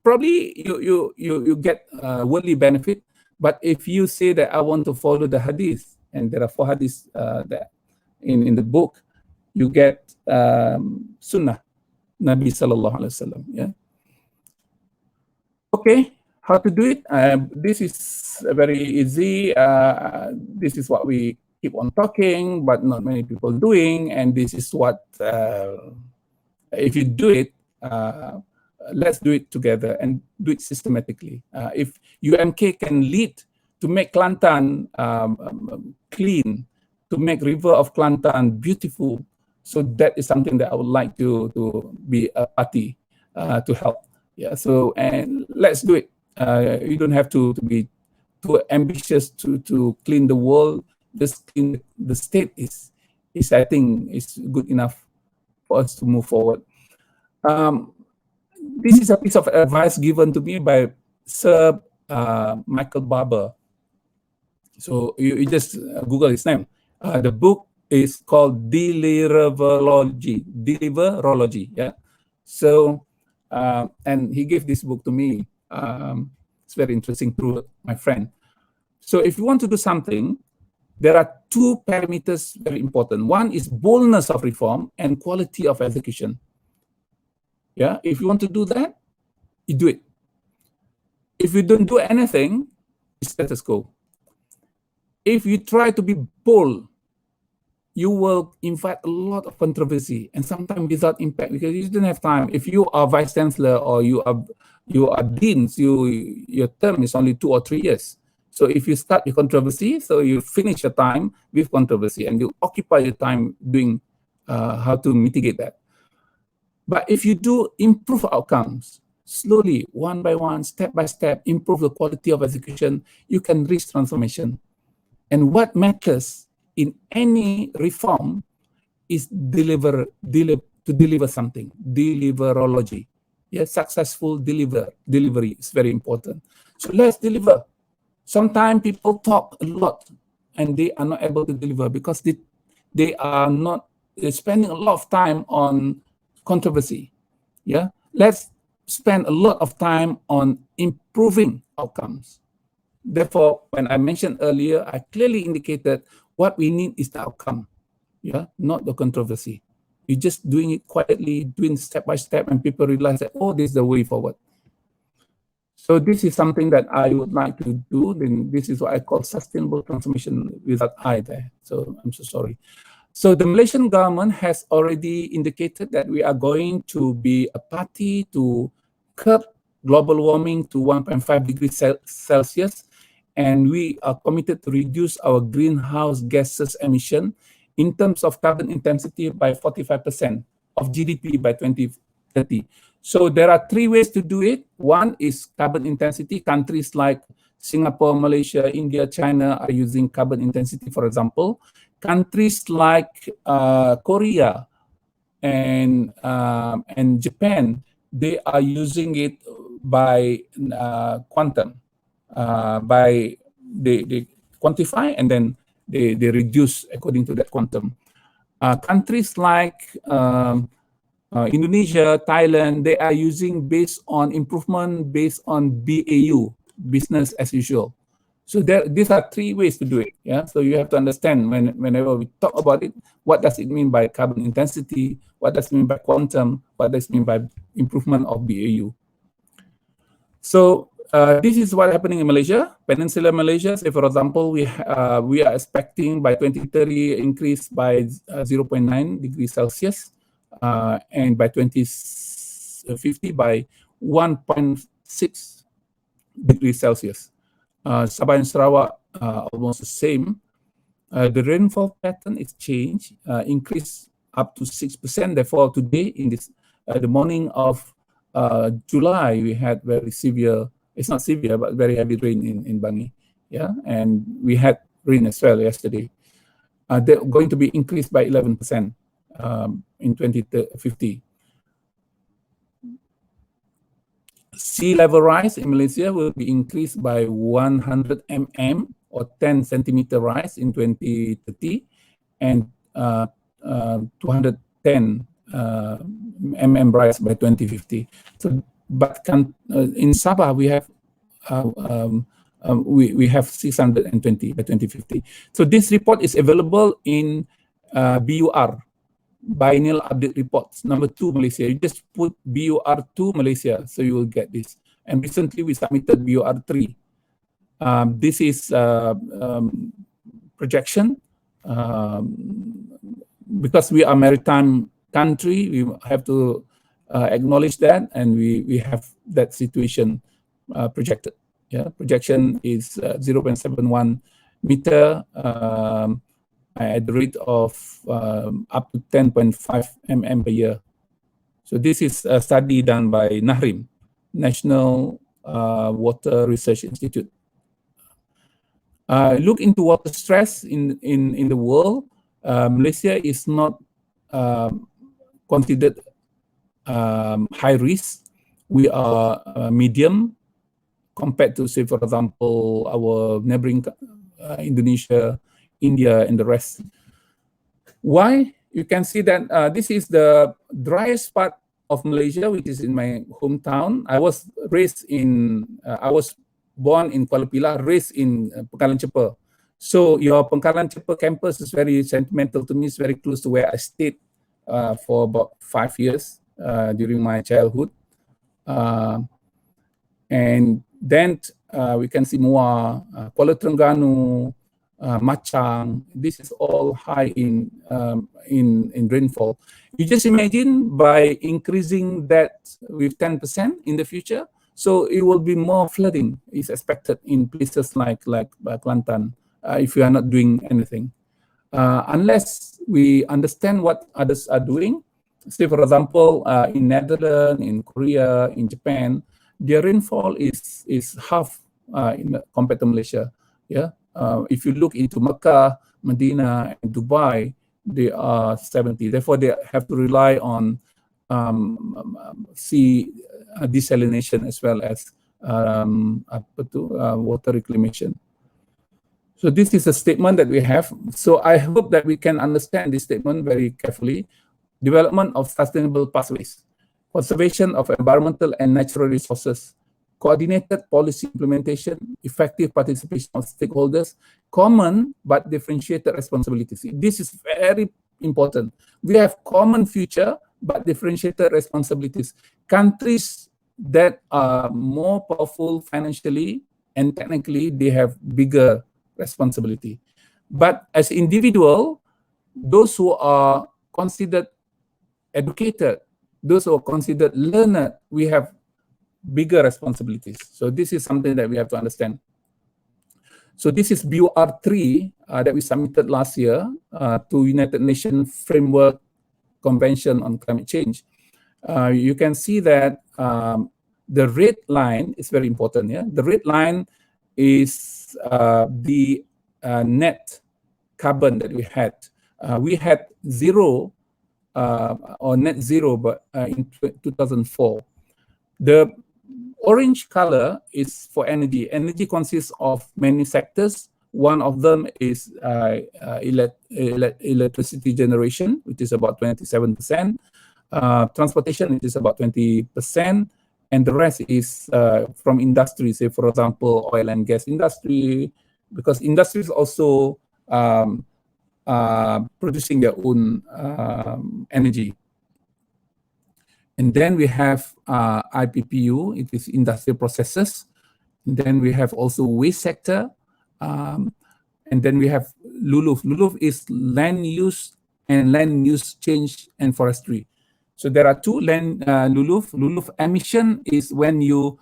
probably you get worldly benefit. But if you say that I want to follow the hadith, and there are 4 hadiths that in the book, you get sunnah, Nabi sallallahu alaihi wasallam. Yeah. Okay, how to do it? This is very easy. This is what we keep on talking, but not many people doing. And this is what, if you do it, let's do it together and do it systematically. If UMK can lead to make Kelantan clean, to make river of Kelantan beautiful, so that is something that I would like to be a party to help. Yeah. So, and let's do it. You don't have to be too ambitious to clean the world. Just clean the state is I think is good enough for us to move forward. This is a piece of advice given to me by Sir Michael Barber. So you just Google his name. The book is called Deliverology. Yeah. So, and he gave this book to me. It's very interesting through my friend. So if you want to do something, there are 2 parameters very important. One is boldness of reform and quality of execution. Yeah, if you want to do that, you do it. If you don't do anything, it's status quo. If you try to be bold, you will invite a lot of controversy and sometimes without impact, because you don't have time. If you are vice chancellor or you are deans, your term is only 2 or 3 years. So if you start with controversy, so you finish your time with controversy and you occupy your time doing how to mitigate that. But if you do improve outcomes, slowly, one by one, step by step, improve the quality of execution, you can reach transformation. And what matters in any reform is to deliver something, deliverology. Yes, successful delivery is very important. So let's deliver. Sometimes people talk a lot and they are not able to deliver because they are not spending a lot of time on controversy. Yeah, let's spend a lot of time on improving outcomes. Therefore, when I mentioned earlier, I clearly indicated what we need is the outcome, yeah, not the controversy. You're just doing it quietly, doing step by step, and people realize that, oh, this is the way forward. So this is something that I would like to do. Then this is what I call sustainable transformation without I there. So I'm so sorry. So the Malaysian government has already indicated that we are going to be a party to curb global warming to 1.5 degrees Celsius and we are committed to reduce our greenhouse gases emission in terms of carbon intensity by 45% of GDP by 2030. So there are 3 ways to do it. One is carbon intensity. Countries like Singapore, Malaysia, India, China are using carbon intensity, for example. Countries like Korea and Japan, they are using it by quantum. By they quantify and then they reduce according to that quantum. Countries like Indonesia, Thailand, they are using based on improvement based on BAU, business as usual. So these are 3 ways to do it. Yeah. So you have to understand whenever we talk about it, what does it mean by carbon intensity? What does it mean by quantum? What does it mean by improvement of BAU? So this is what's happening in Malaysia, Peninsular Malaysia. Say for example, we are expecting by 2030 increase by 0.9 degrees Celsius, and by 2050 by 1.6 degrees Celsius. Sabah and Sarawak almost the same. The rainfall pattern is changed, increased up to 6%. Therefore, today in this the morning of July, we had very severe. It's not severe, but very heavy rain in Bangi. Yeah, and we had rain as well yesterday. They're going to be increased by 11% in 2050. Sea level rise in Malaysia will be increased by 100 mm or 10 centimeter rise in 2030, and 210 mm rise by 2050. So, but in Sabah we have we have 620 by 2050. So this report is available in BUR, Biennial Update Reports, number 2 Malaysia. You just put BUR 2 Malaysia, so you will get this. And recently we submitted BUR 3. This is projection. Because we are a maritime country, we have to acknowledge that, and we have that situation projected. Yeah, projection is 0.71 meter at the rate of up to 10.5 mm per year. So this is a study done by NAHRIM, National Water Research Institute. Look into water stress in the world. Malaysia is not considered high risk. We are medium compared to, say, for example, our neighboring Indonesia, India, and the rest. Why? You can see that this is the driest part of Malaysia, which is in my hometown. I was born in Kuala Pilah, raised in Pengkalan Cepa. So your Pengkalan Cepa campus is very sentimental to me. It's very close to where I stayed for about 5 years during my childhood. And then we can see Muar, Kuala Terengganu, Machang. This is all high in rainfall. You just imagine by increasing that with 10% in the future, so it will be more flooding is expected in places like Kelantan if we are not doing anything. Unless we understand what others are doing. Say for example, in Netherlands, in Korea, in Japan, their rainfall is half compared to Malaysia. Yeah. If you look into Mecca, Medina, and Dubai, they are 70. Therefore, they have to rely on sea desalination as well as water reclamation. So this is a statement that we have. So I hope that we can understand this statement very carefully. Development of sustainable pathways, conservation of environmental and natural resources, coordinated policy implementation, effective participation of stakeholders, common but differentiated responsibilities. This is very important. We have common future but differentiated responsibilities. Countries that are more powerful financially and technically, they have bigger responsibility. But as individual, those who are considered educated, those who are considered learned, we have bigger responsibilities. So this is something that we have to understand. So this is BUR3 that we submitted last year to United Nations Framework Convention on Climate Change. You can see that the red line is very important. Yeah, the red line is the net carbon that we had. We had zero or net zero, but in 2004. The orange color is for energy. Energy consists of many sectors. One of them is electricity generation, which is about 27%. Transportation, it is about 20%. And the rest is from industry, say, for example, oil and gas industry, because industry is also producing their own energy. And then we have IPPU, it is industrial processes. And then we have also waste sector. And then we have LULUF. LULUF is land use and land use change and forestry. So there are two land LULUF. LULUF emission is when you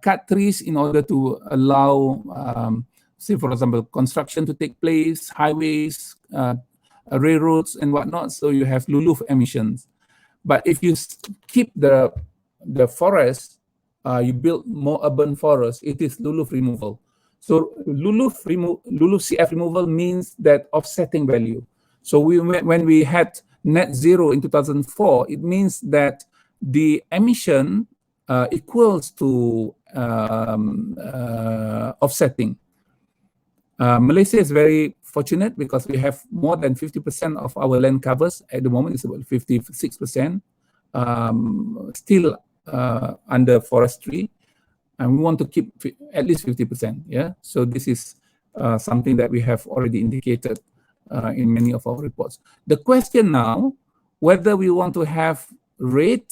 cut trees in order to allow, say, for example, construction to take place, highways, railroads and whatnot. So you have LULUF emissions. But if you keep the forest, you build more urban forests, it is LULUF removal. So LULUF CF removal means that offsetting value. So when we had net zero in 2004, it means that the emission equals to offsetting. Malaysia is very fortunate because we have more than 50% of our land covers. At the moment, it's about 56%, still under forestry. And we want to keep at least 50%. Yeah. So this is something that we have already indicated in many of our reports. The question now, whether we want to have red,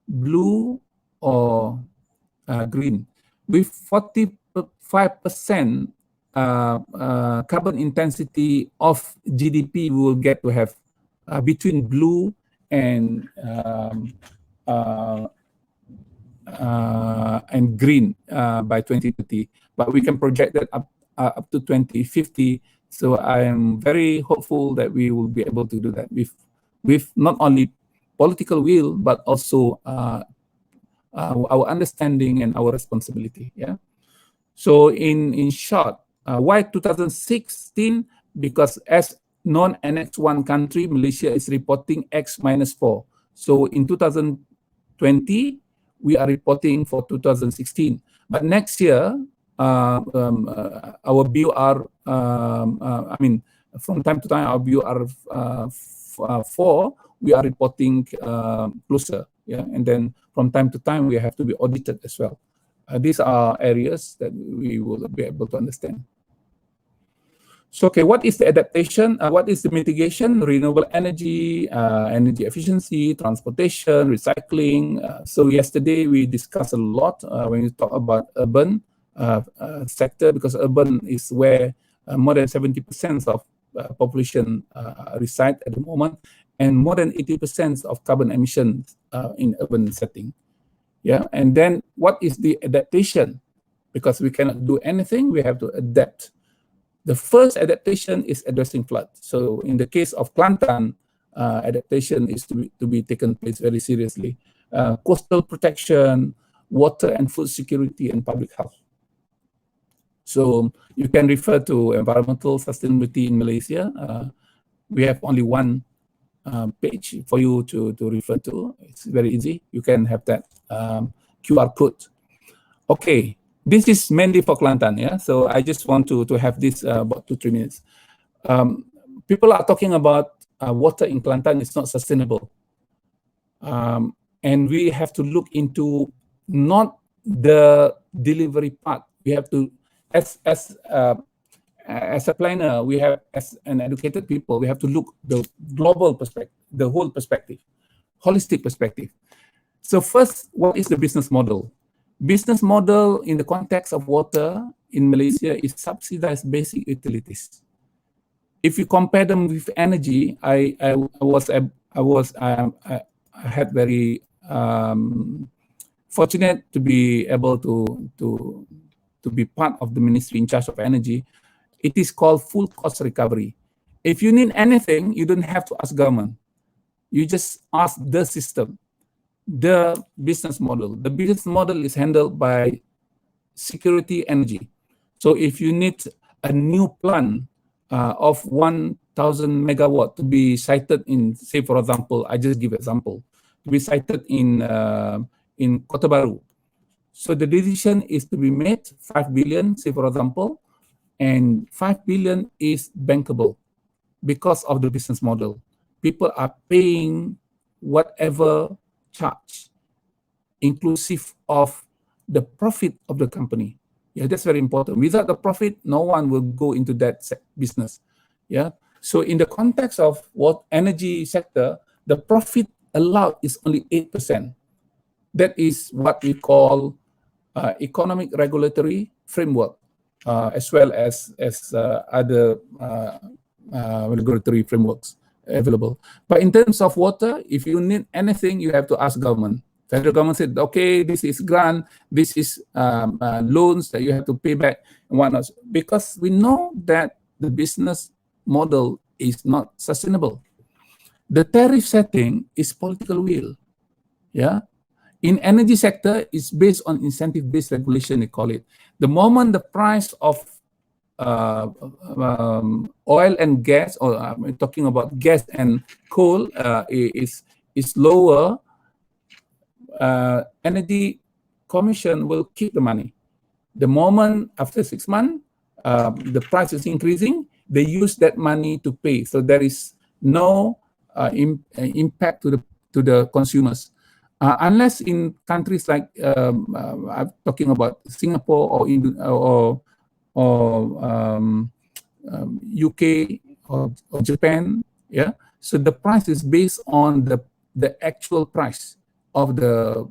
blue, or green. With 45% carbon intensity of GDP, we will get to have between blue and green by 2030, but we can project that up to 2050. So I am very hopeful that we will be able to do that with not only political will, but also our understanding and our responsibility. Yeah. So in short, why 2016? Because as non-Annex 1 country, Malaysia is reporting X-4. So in 2020, we are reporting for 2016. But next year, our BUR, I mean, from time to time, our BUR 4, we are reporting closer. Yeah, and then from time to time, we have to be audited as well. These are areas that we will be able to understand. So, okay, what is the adaptation? What is the mitigation? Renewable energy, energy efficiency, transportation, recycling. So yesterday we discussed a lot when we talk about urban sector, because urban is where more than 70% of population reside at the moment, and more than 80% of carbon emissions in urban setting. Yeah, and then what is the adaptation? Because we cannot do anything, we have to adapt. The first adaptation is addressing flood. So in the case of Kelantan, adaptation is to be taken place very seriously. Coastal protection, water and food security, and public health. So you can refer to environmental sustainability in Malaysia. We have only one page for you to refer to. It's very easy. You can have that QR code. Okay. This is mainly for Kelantan, yeah. So I just want to have this about 2-3 minutes. People are talking about water in Kelantan is not sustainable, and we have to look into not the delivery part. We have to, as a planner, we have, as an educated people, we have to look the global perspective, the whole perspective, holistic perspective. So first, what is the business model? Business model in the context of water in Malaysia is subsidized basic utilities. If you compare them with energy, I had very fortunate to be able to be part of the ministry in charge of energy, It is called full cost recovery. If you need anything, you don't have to ask government. You just ask the system, the business model. The business model is handled by security energy. So if you need a new plant of 1,000 megawatt to be sited in, say for example, I just give example, to be sited in Kota Baru. So the decision is to be made 5 billion, say for example, and 5 billion is bankable because of the business model. People are paying whatever charge, inclusive of the profit of the company. Yeah, that's very important. Without the profit, no one will go into that business. Yeah. So in the context of what energy sector, the profit allowed is only 8%. That is what we call economic regulatory framework, as well as other regulatory frameworks available. But in terms of water, if you need anything, you have to ask government. Federal government said, okay, this is grant, this is loans that you have to pay back and whatnot. Because we know that the business model is not sustainable. The tariff setting is political will. Yeah. In energy sector, it's based on incentive-based regulation, they call it. The moment the price of oil and gas, or I'm talking about gas and coal, is lower, Energy Commission will keep the money. The moment after 6 months, the price is increasing, they use that money to pay. So there is no impact to the consumers. Unless in countries like I'm talking about Singapore or UK or Japan, yeah. So the price is based on the actual price of the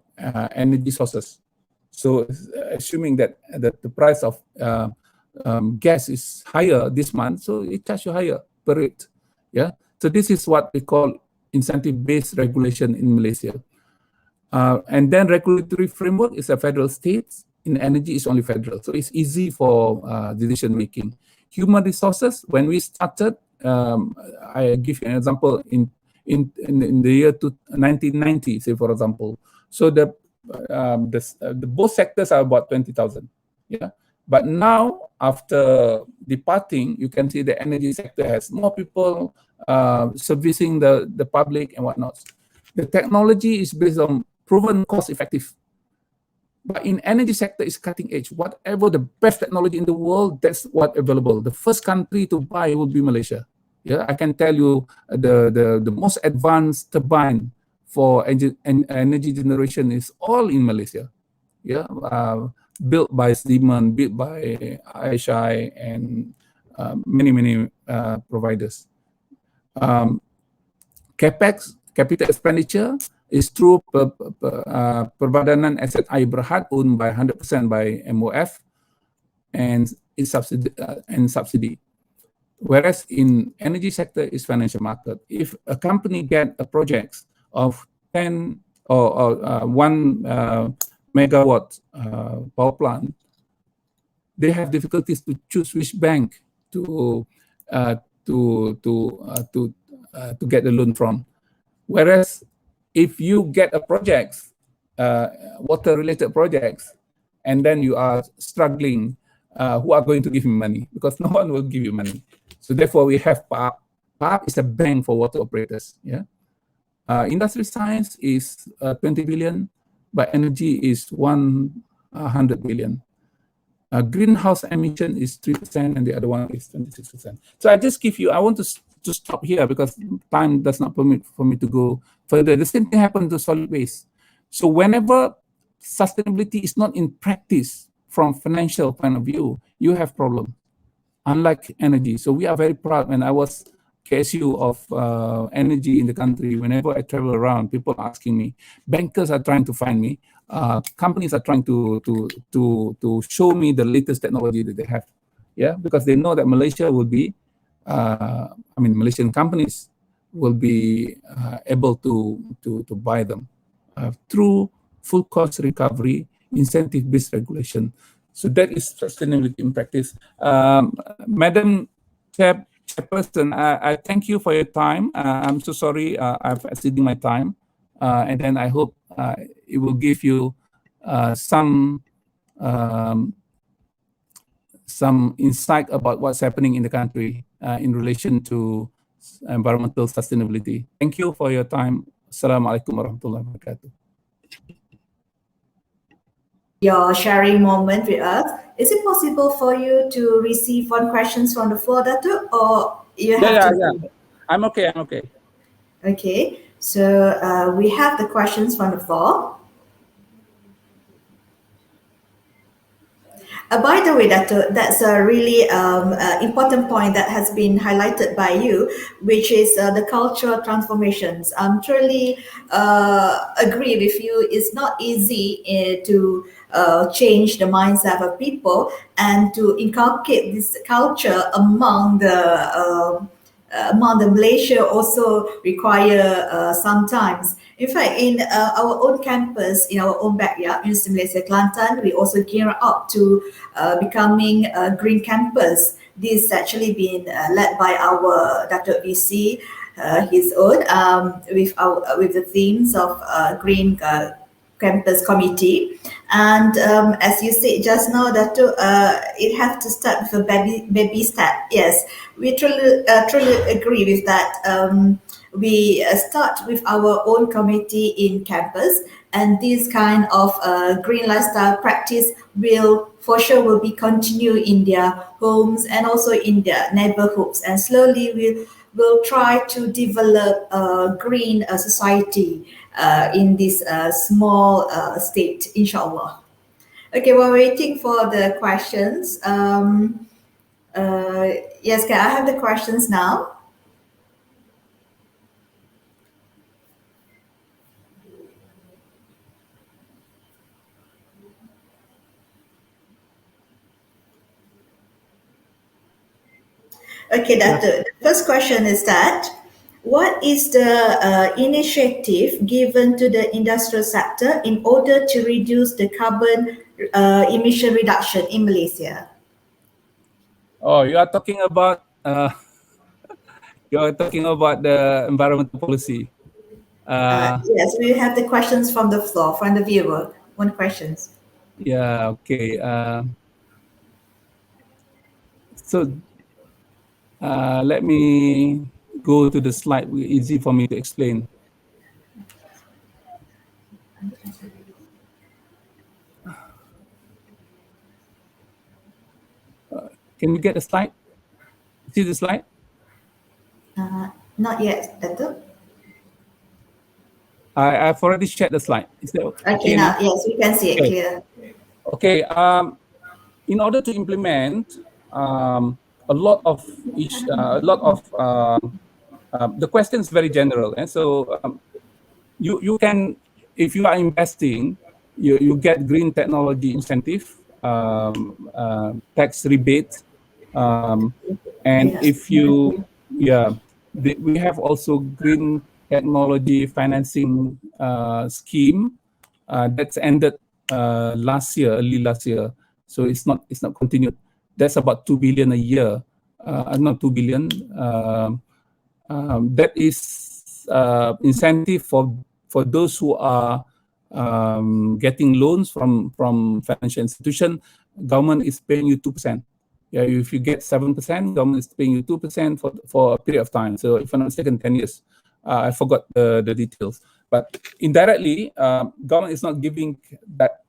energy sources. So assuming that the price of gas is higher this month, so it charges you higher per rate. Yeah. So this is what we call incentive-based regulation in Malaysia. And then regulatory framework is a federal state. In energy, it's only federal. So it's easy for decision making. Human resources, when we started, I give you an example in the year 1990, say for example. So the both sectors are about 20,000. Yeah. But now, after departing, you can see the energy sector has more people servicing the public and whatnot. The technology is based on proven cost-effective. But in energy sector, it's cutting edge. Whatever the best technology in the world, that's what available. The first country to buy will be Malaysia. Yeah, I can tell you the most advanced turbine for energy generation is all in Malaysia. Yeah, built by Siemens, built by ISI, and many providers. Capex, capital expenditure, is through Perbadanan Aset Air Berhad, owned by 100% by MOF, and is subsidy. Whereas in energy sector is financial market. If a company get a project of 10 or 1 megawatt power plant, they have difficulties to choose which bank to get the loan from. Whereas if you get a project, water-related projects, and then you are struggling, who are going to give you money? Because no one will give you money. So therefore, we have PAP. PAP is a bank for water operators. Yeah. Industry science is 20 billion, but energy is 100 billion. Greenhouse emission is 3%, and the other one is 26%. So I just give you, I want to stop here because time does not permit for me to go further. The same thing happened to solid waste. So whenever sustainability is not in practice from financial point of view, you have problem. Unlike energy. So we are very proud. When I was KSU of energy in the country, whenever I travel around, people are asking me, bankers are trying to find me, companies are trying to show me the latest technology that they have. Yeah, because they know that Malaysia will be, Malaysian companies will be able to buy them through full cost recovery, incentive-based regulation. So that is sustainability in practice. Madam Chairperson, I thank you for your time. I'm so sorry I've exceeded my time. And then I hope it will give you some insight about what's happening in the country in relation to environmental sustainability. Thank you for your time. Assalamualaikum warahmatullahi wabarakatuh. Your sharing moment with us. Is it possible for you to receive one questions from the floor, Dato, or you have to? Yeah. I'm okay. Okay, so we have the questions from the floor. By the way, that's a really important point that has been highlighted by you, which is the cultural transformations. I'm truly agree with you. It's not easy to change the mindset of people and to inculcate this culture among the Malaysia also require sometimes. In fact, in our own campus, in our own backyard, Universiti Malaysia Kelantan, we also gear up to becoming a green campus. This actually been led by our Dato VC, his own, with the themes of green campus committee. And as you said just now, that it has to start with a baby step. Yes, we truly agree with that. We start with our own committee in campus, and this kind of green lifestyle practice will for sure will be continue in their homes and also in their neighborhoods, and slowly we'll try to develop a green society in this small state, inshallah. Okay, we're waiting for the questions. Yes, can I have the questions now? Okay, the first question is that, what is the initiative given to the industrial sector in order to reduce the carbon emission reduction in Malaysia? Oh, you are talking about the environmental policy. Yes, we have the questions from the floor, from the viewer. One questions. Yeah, okay. So let me go to the slide, easy for me to explain. Can we get a slide? See the slide? Not yet, Dato. I've already shared the slide. Is that okay now? Yes, we can see it clear. Okay. In order to implement a lot of the question is very general, and so you can, if you are investing, you get green technology incentive, tax rebate, and if you we have also green technology financing scheme that's ended early last year, so it's not continued. That's about 2 billion a year, not 2 billion. That is incentive for those who are getting loans from financial institution. Government is paying you 2%. Yeah, if you get 7%, government is paying you 2% for a period of time. So if I'm not mistaken, 10 years. I forgot the details. But indirectly, government is not giving that.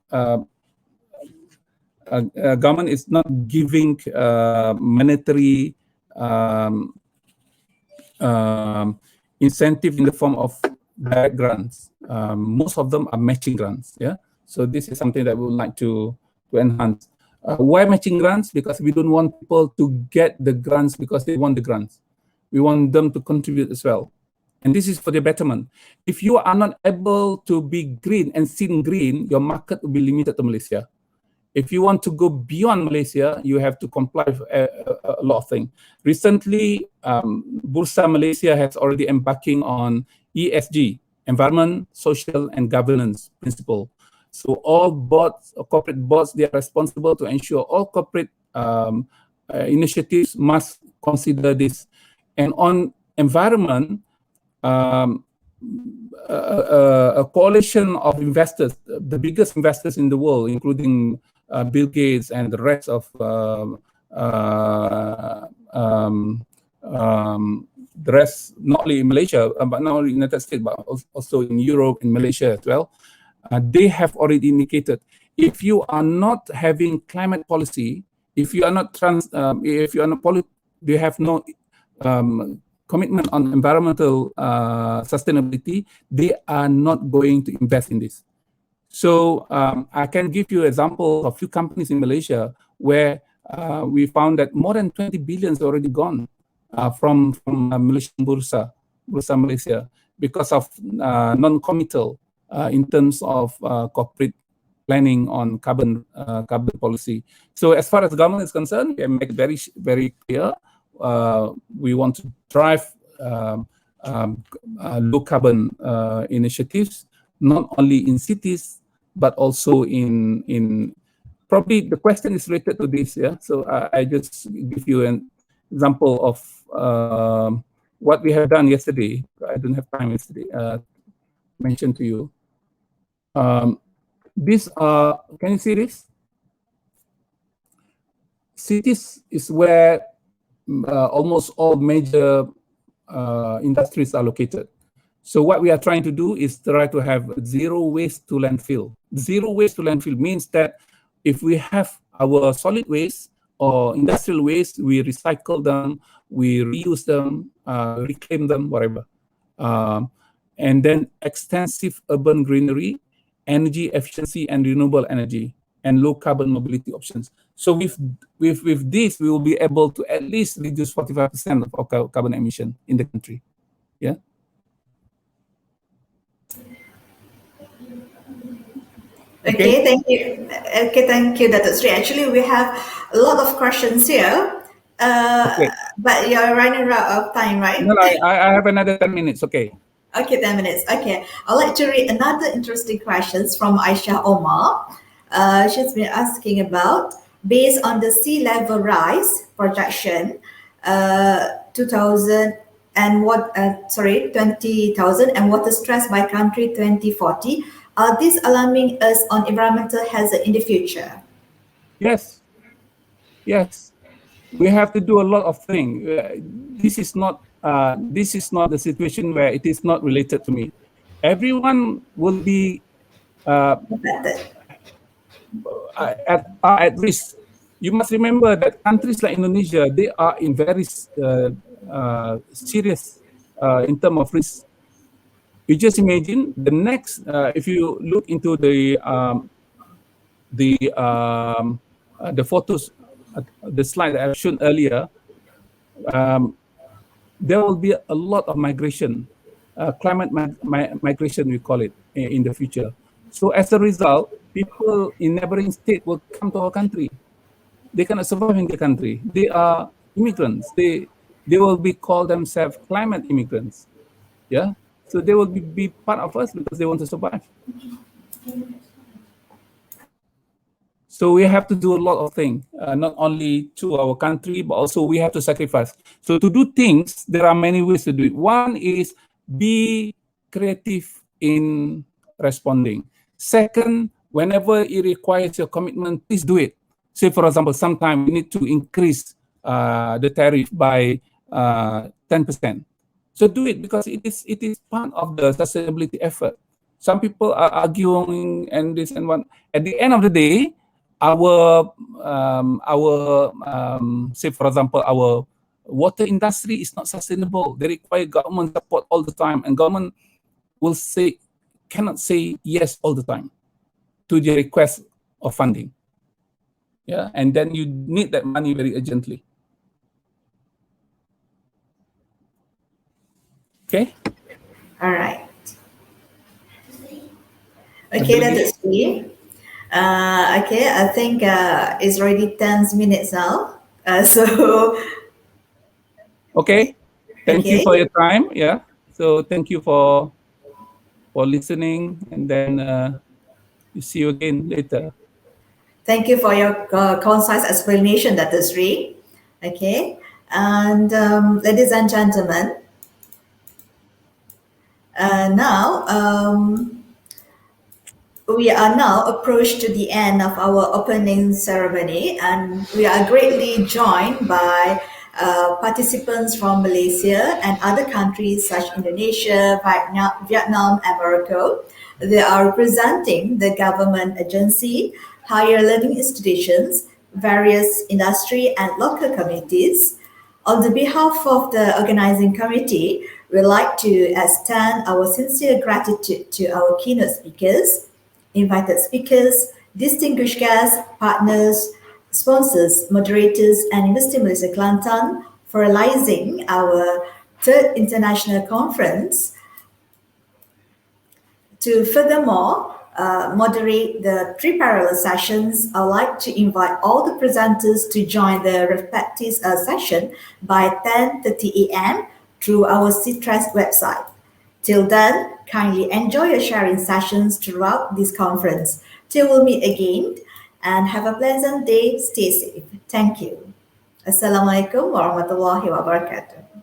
Government is not giving monetary incentive in the form of direct grants. Most of them are matching grants. Yeah. So this is something that we would like to enhance. Why matching grants? Because we don't want people to get the grants because they want the grants. We want them to contribute as well. And this is for the betterment. If you are not able to be green and seen green, your market will be limited to Malaysia. If you want to go beyond Malaysia, you have to comply with a lot of things. Recently, Bursa Malaysia has already embarking on ESG, environment, social, and governance principle. So all boards, or corporate boards, they are responsible to ensure all corporate initiatives must consider this. And on environment, a coalition of investors, the biggest investors in the world, including Bill Gates and the rest of the rest, not only in Malaysia, but not only in the United States, but also in Europe, in Malaysia as well. They have already indicated if you are not having climate policy, if you are not you have no commitment on environmental sustainability, they are not going to invest in this. So I can give you example of a few companies in Malaysia where we found that more than 20 billion is already gone from Malaysian Bursa Malaysia because of non-committal in terms of corporate planning on carbon policy. So as far as the government is concerned, we make very, very clear. We want to drive low carbon initiatives, not only in cities, but also in probably the question is related to this. Yeah. So I just give you an example of what we have done yesterday. I don't have time yesterday to mention to you. These are, can you see this? Cities is where almost all major industries are located. So what we are trying to do is try to have zero waste to landfill. Zero waste to landfill means that if we have our solid waste or industrial waste, we recycle them, we reuse them, reclaim them, whatever. And then extensive urban greenery, energy efficiency and renewable energy, and low carbon mobility options. So with this, we will be able to at least reduce 45% of our carbon emission in the country. Yeah. Okay, thank you. Okay, thank you, Dato Sri. Actually, we have a lot of questions here, Okay. but you're running out of time, right? No, I have another 10 minutes. Okay. Okay, 10 minutes. Okay, I'd like to read another interesting questions from Aisha Omar. She's been asking about, based on the sea level rise projection, 2000 and 20,000 and water stress by country 2040. Are these alarming us on environmental hazard in the future? Yes. Yes. We have to do a lot of things. This is not the situation where it is not related to me. Everyone will be at risk. You must remember that countries like Indonesia, they are in very serious in terms of risk. You just imagine the next, if you look into the photos, the slide that I've shown earlier, there will be a lot of migration, climate migration, we call it, in the future. So as a result, people in neighboring states will come to our country. They cannot survive in the country. They are immigrants. They will be called themselves climate immigrants. Yeah. So they will be part of us because they want to survive. So we have to do a lot of things, not only to our country, but also we have to sacrifice. So to do things, there are many ways to do it. One is be creative in responding. Second, whenever it requires your commitment, please do it. Say, for example, sometimes we need to increase the tariff by 10%. So do it because it is part of the sustainability effort. Some people are arguing and this and one. At the end of the day, our say for example, our water industry is not sustainable. They require government support all the time, and government cannot say yes all the time to the request of funding. Yeah, and then you need that money very urgently. Okay. All right. Okay, that's it. Okay, I think it's already 10 minutes now. So. Okay. Thank you for your time. Yeah. So thank you for listening, and then See you again later. Thank you for your concise explanation, Dato Sri. Okay, and ladies and gentlemen, now we are now approached to the end of our opening ceremony, and we are greatly joined by participants from Malaysia and other countries such Indonesia, Vietnam, and Morocco. They are representing the government agency, higher learning institutions, various industry and local communities. On the behalf of the organizing committee, we'd like to extend our sincere gratitude to our keynote speakers, invited speakers, distinguished guests, partners, sponsors, moderators, and Universiti Malaysia Kelantan for realizing our third international conference. To furthermore moderate the 3 parallel sessions, I'd like to invite all the presenters to join the respective session by 10:30 a.m. through our CTReSS website. Till then, kindly enjoy your sharing sessions throughout this conference. Till we'll meet again, and have a pleasant day. Stay safe. Thank you. Assalamualaikum warahmatullahi wabarakatuh.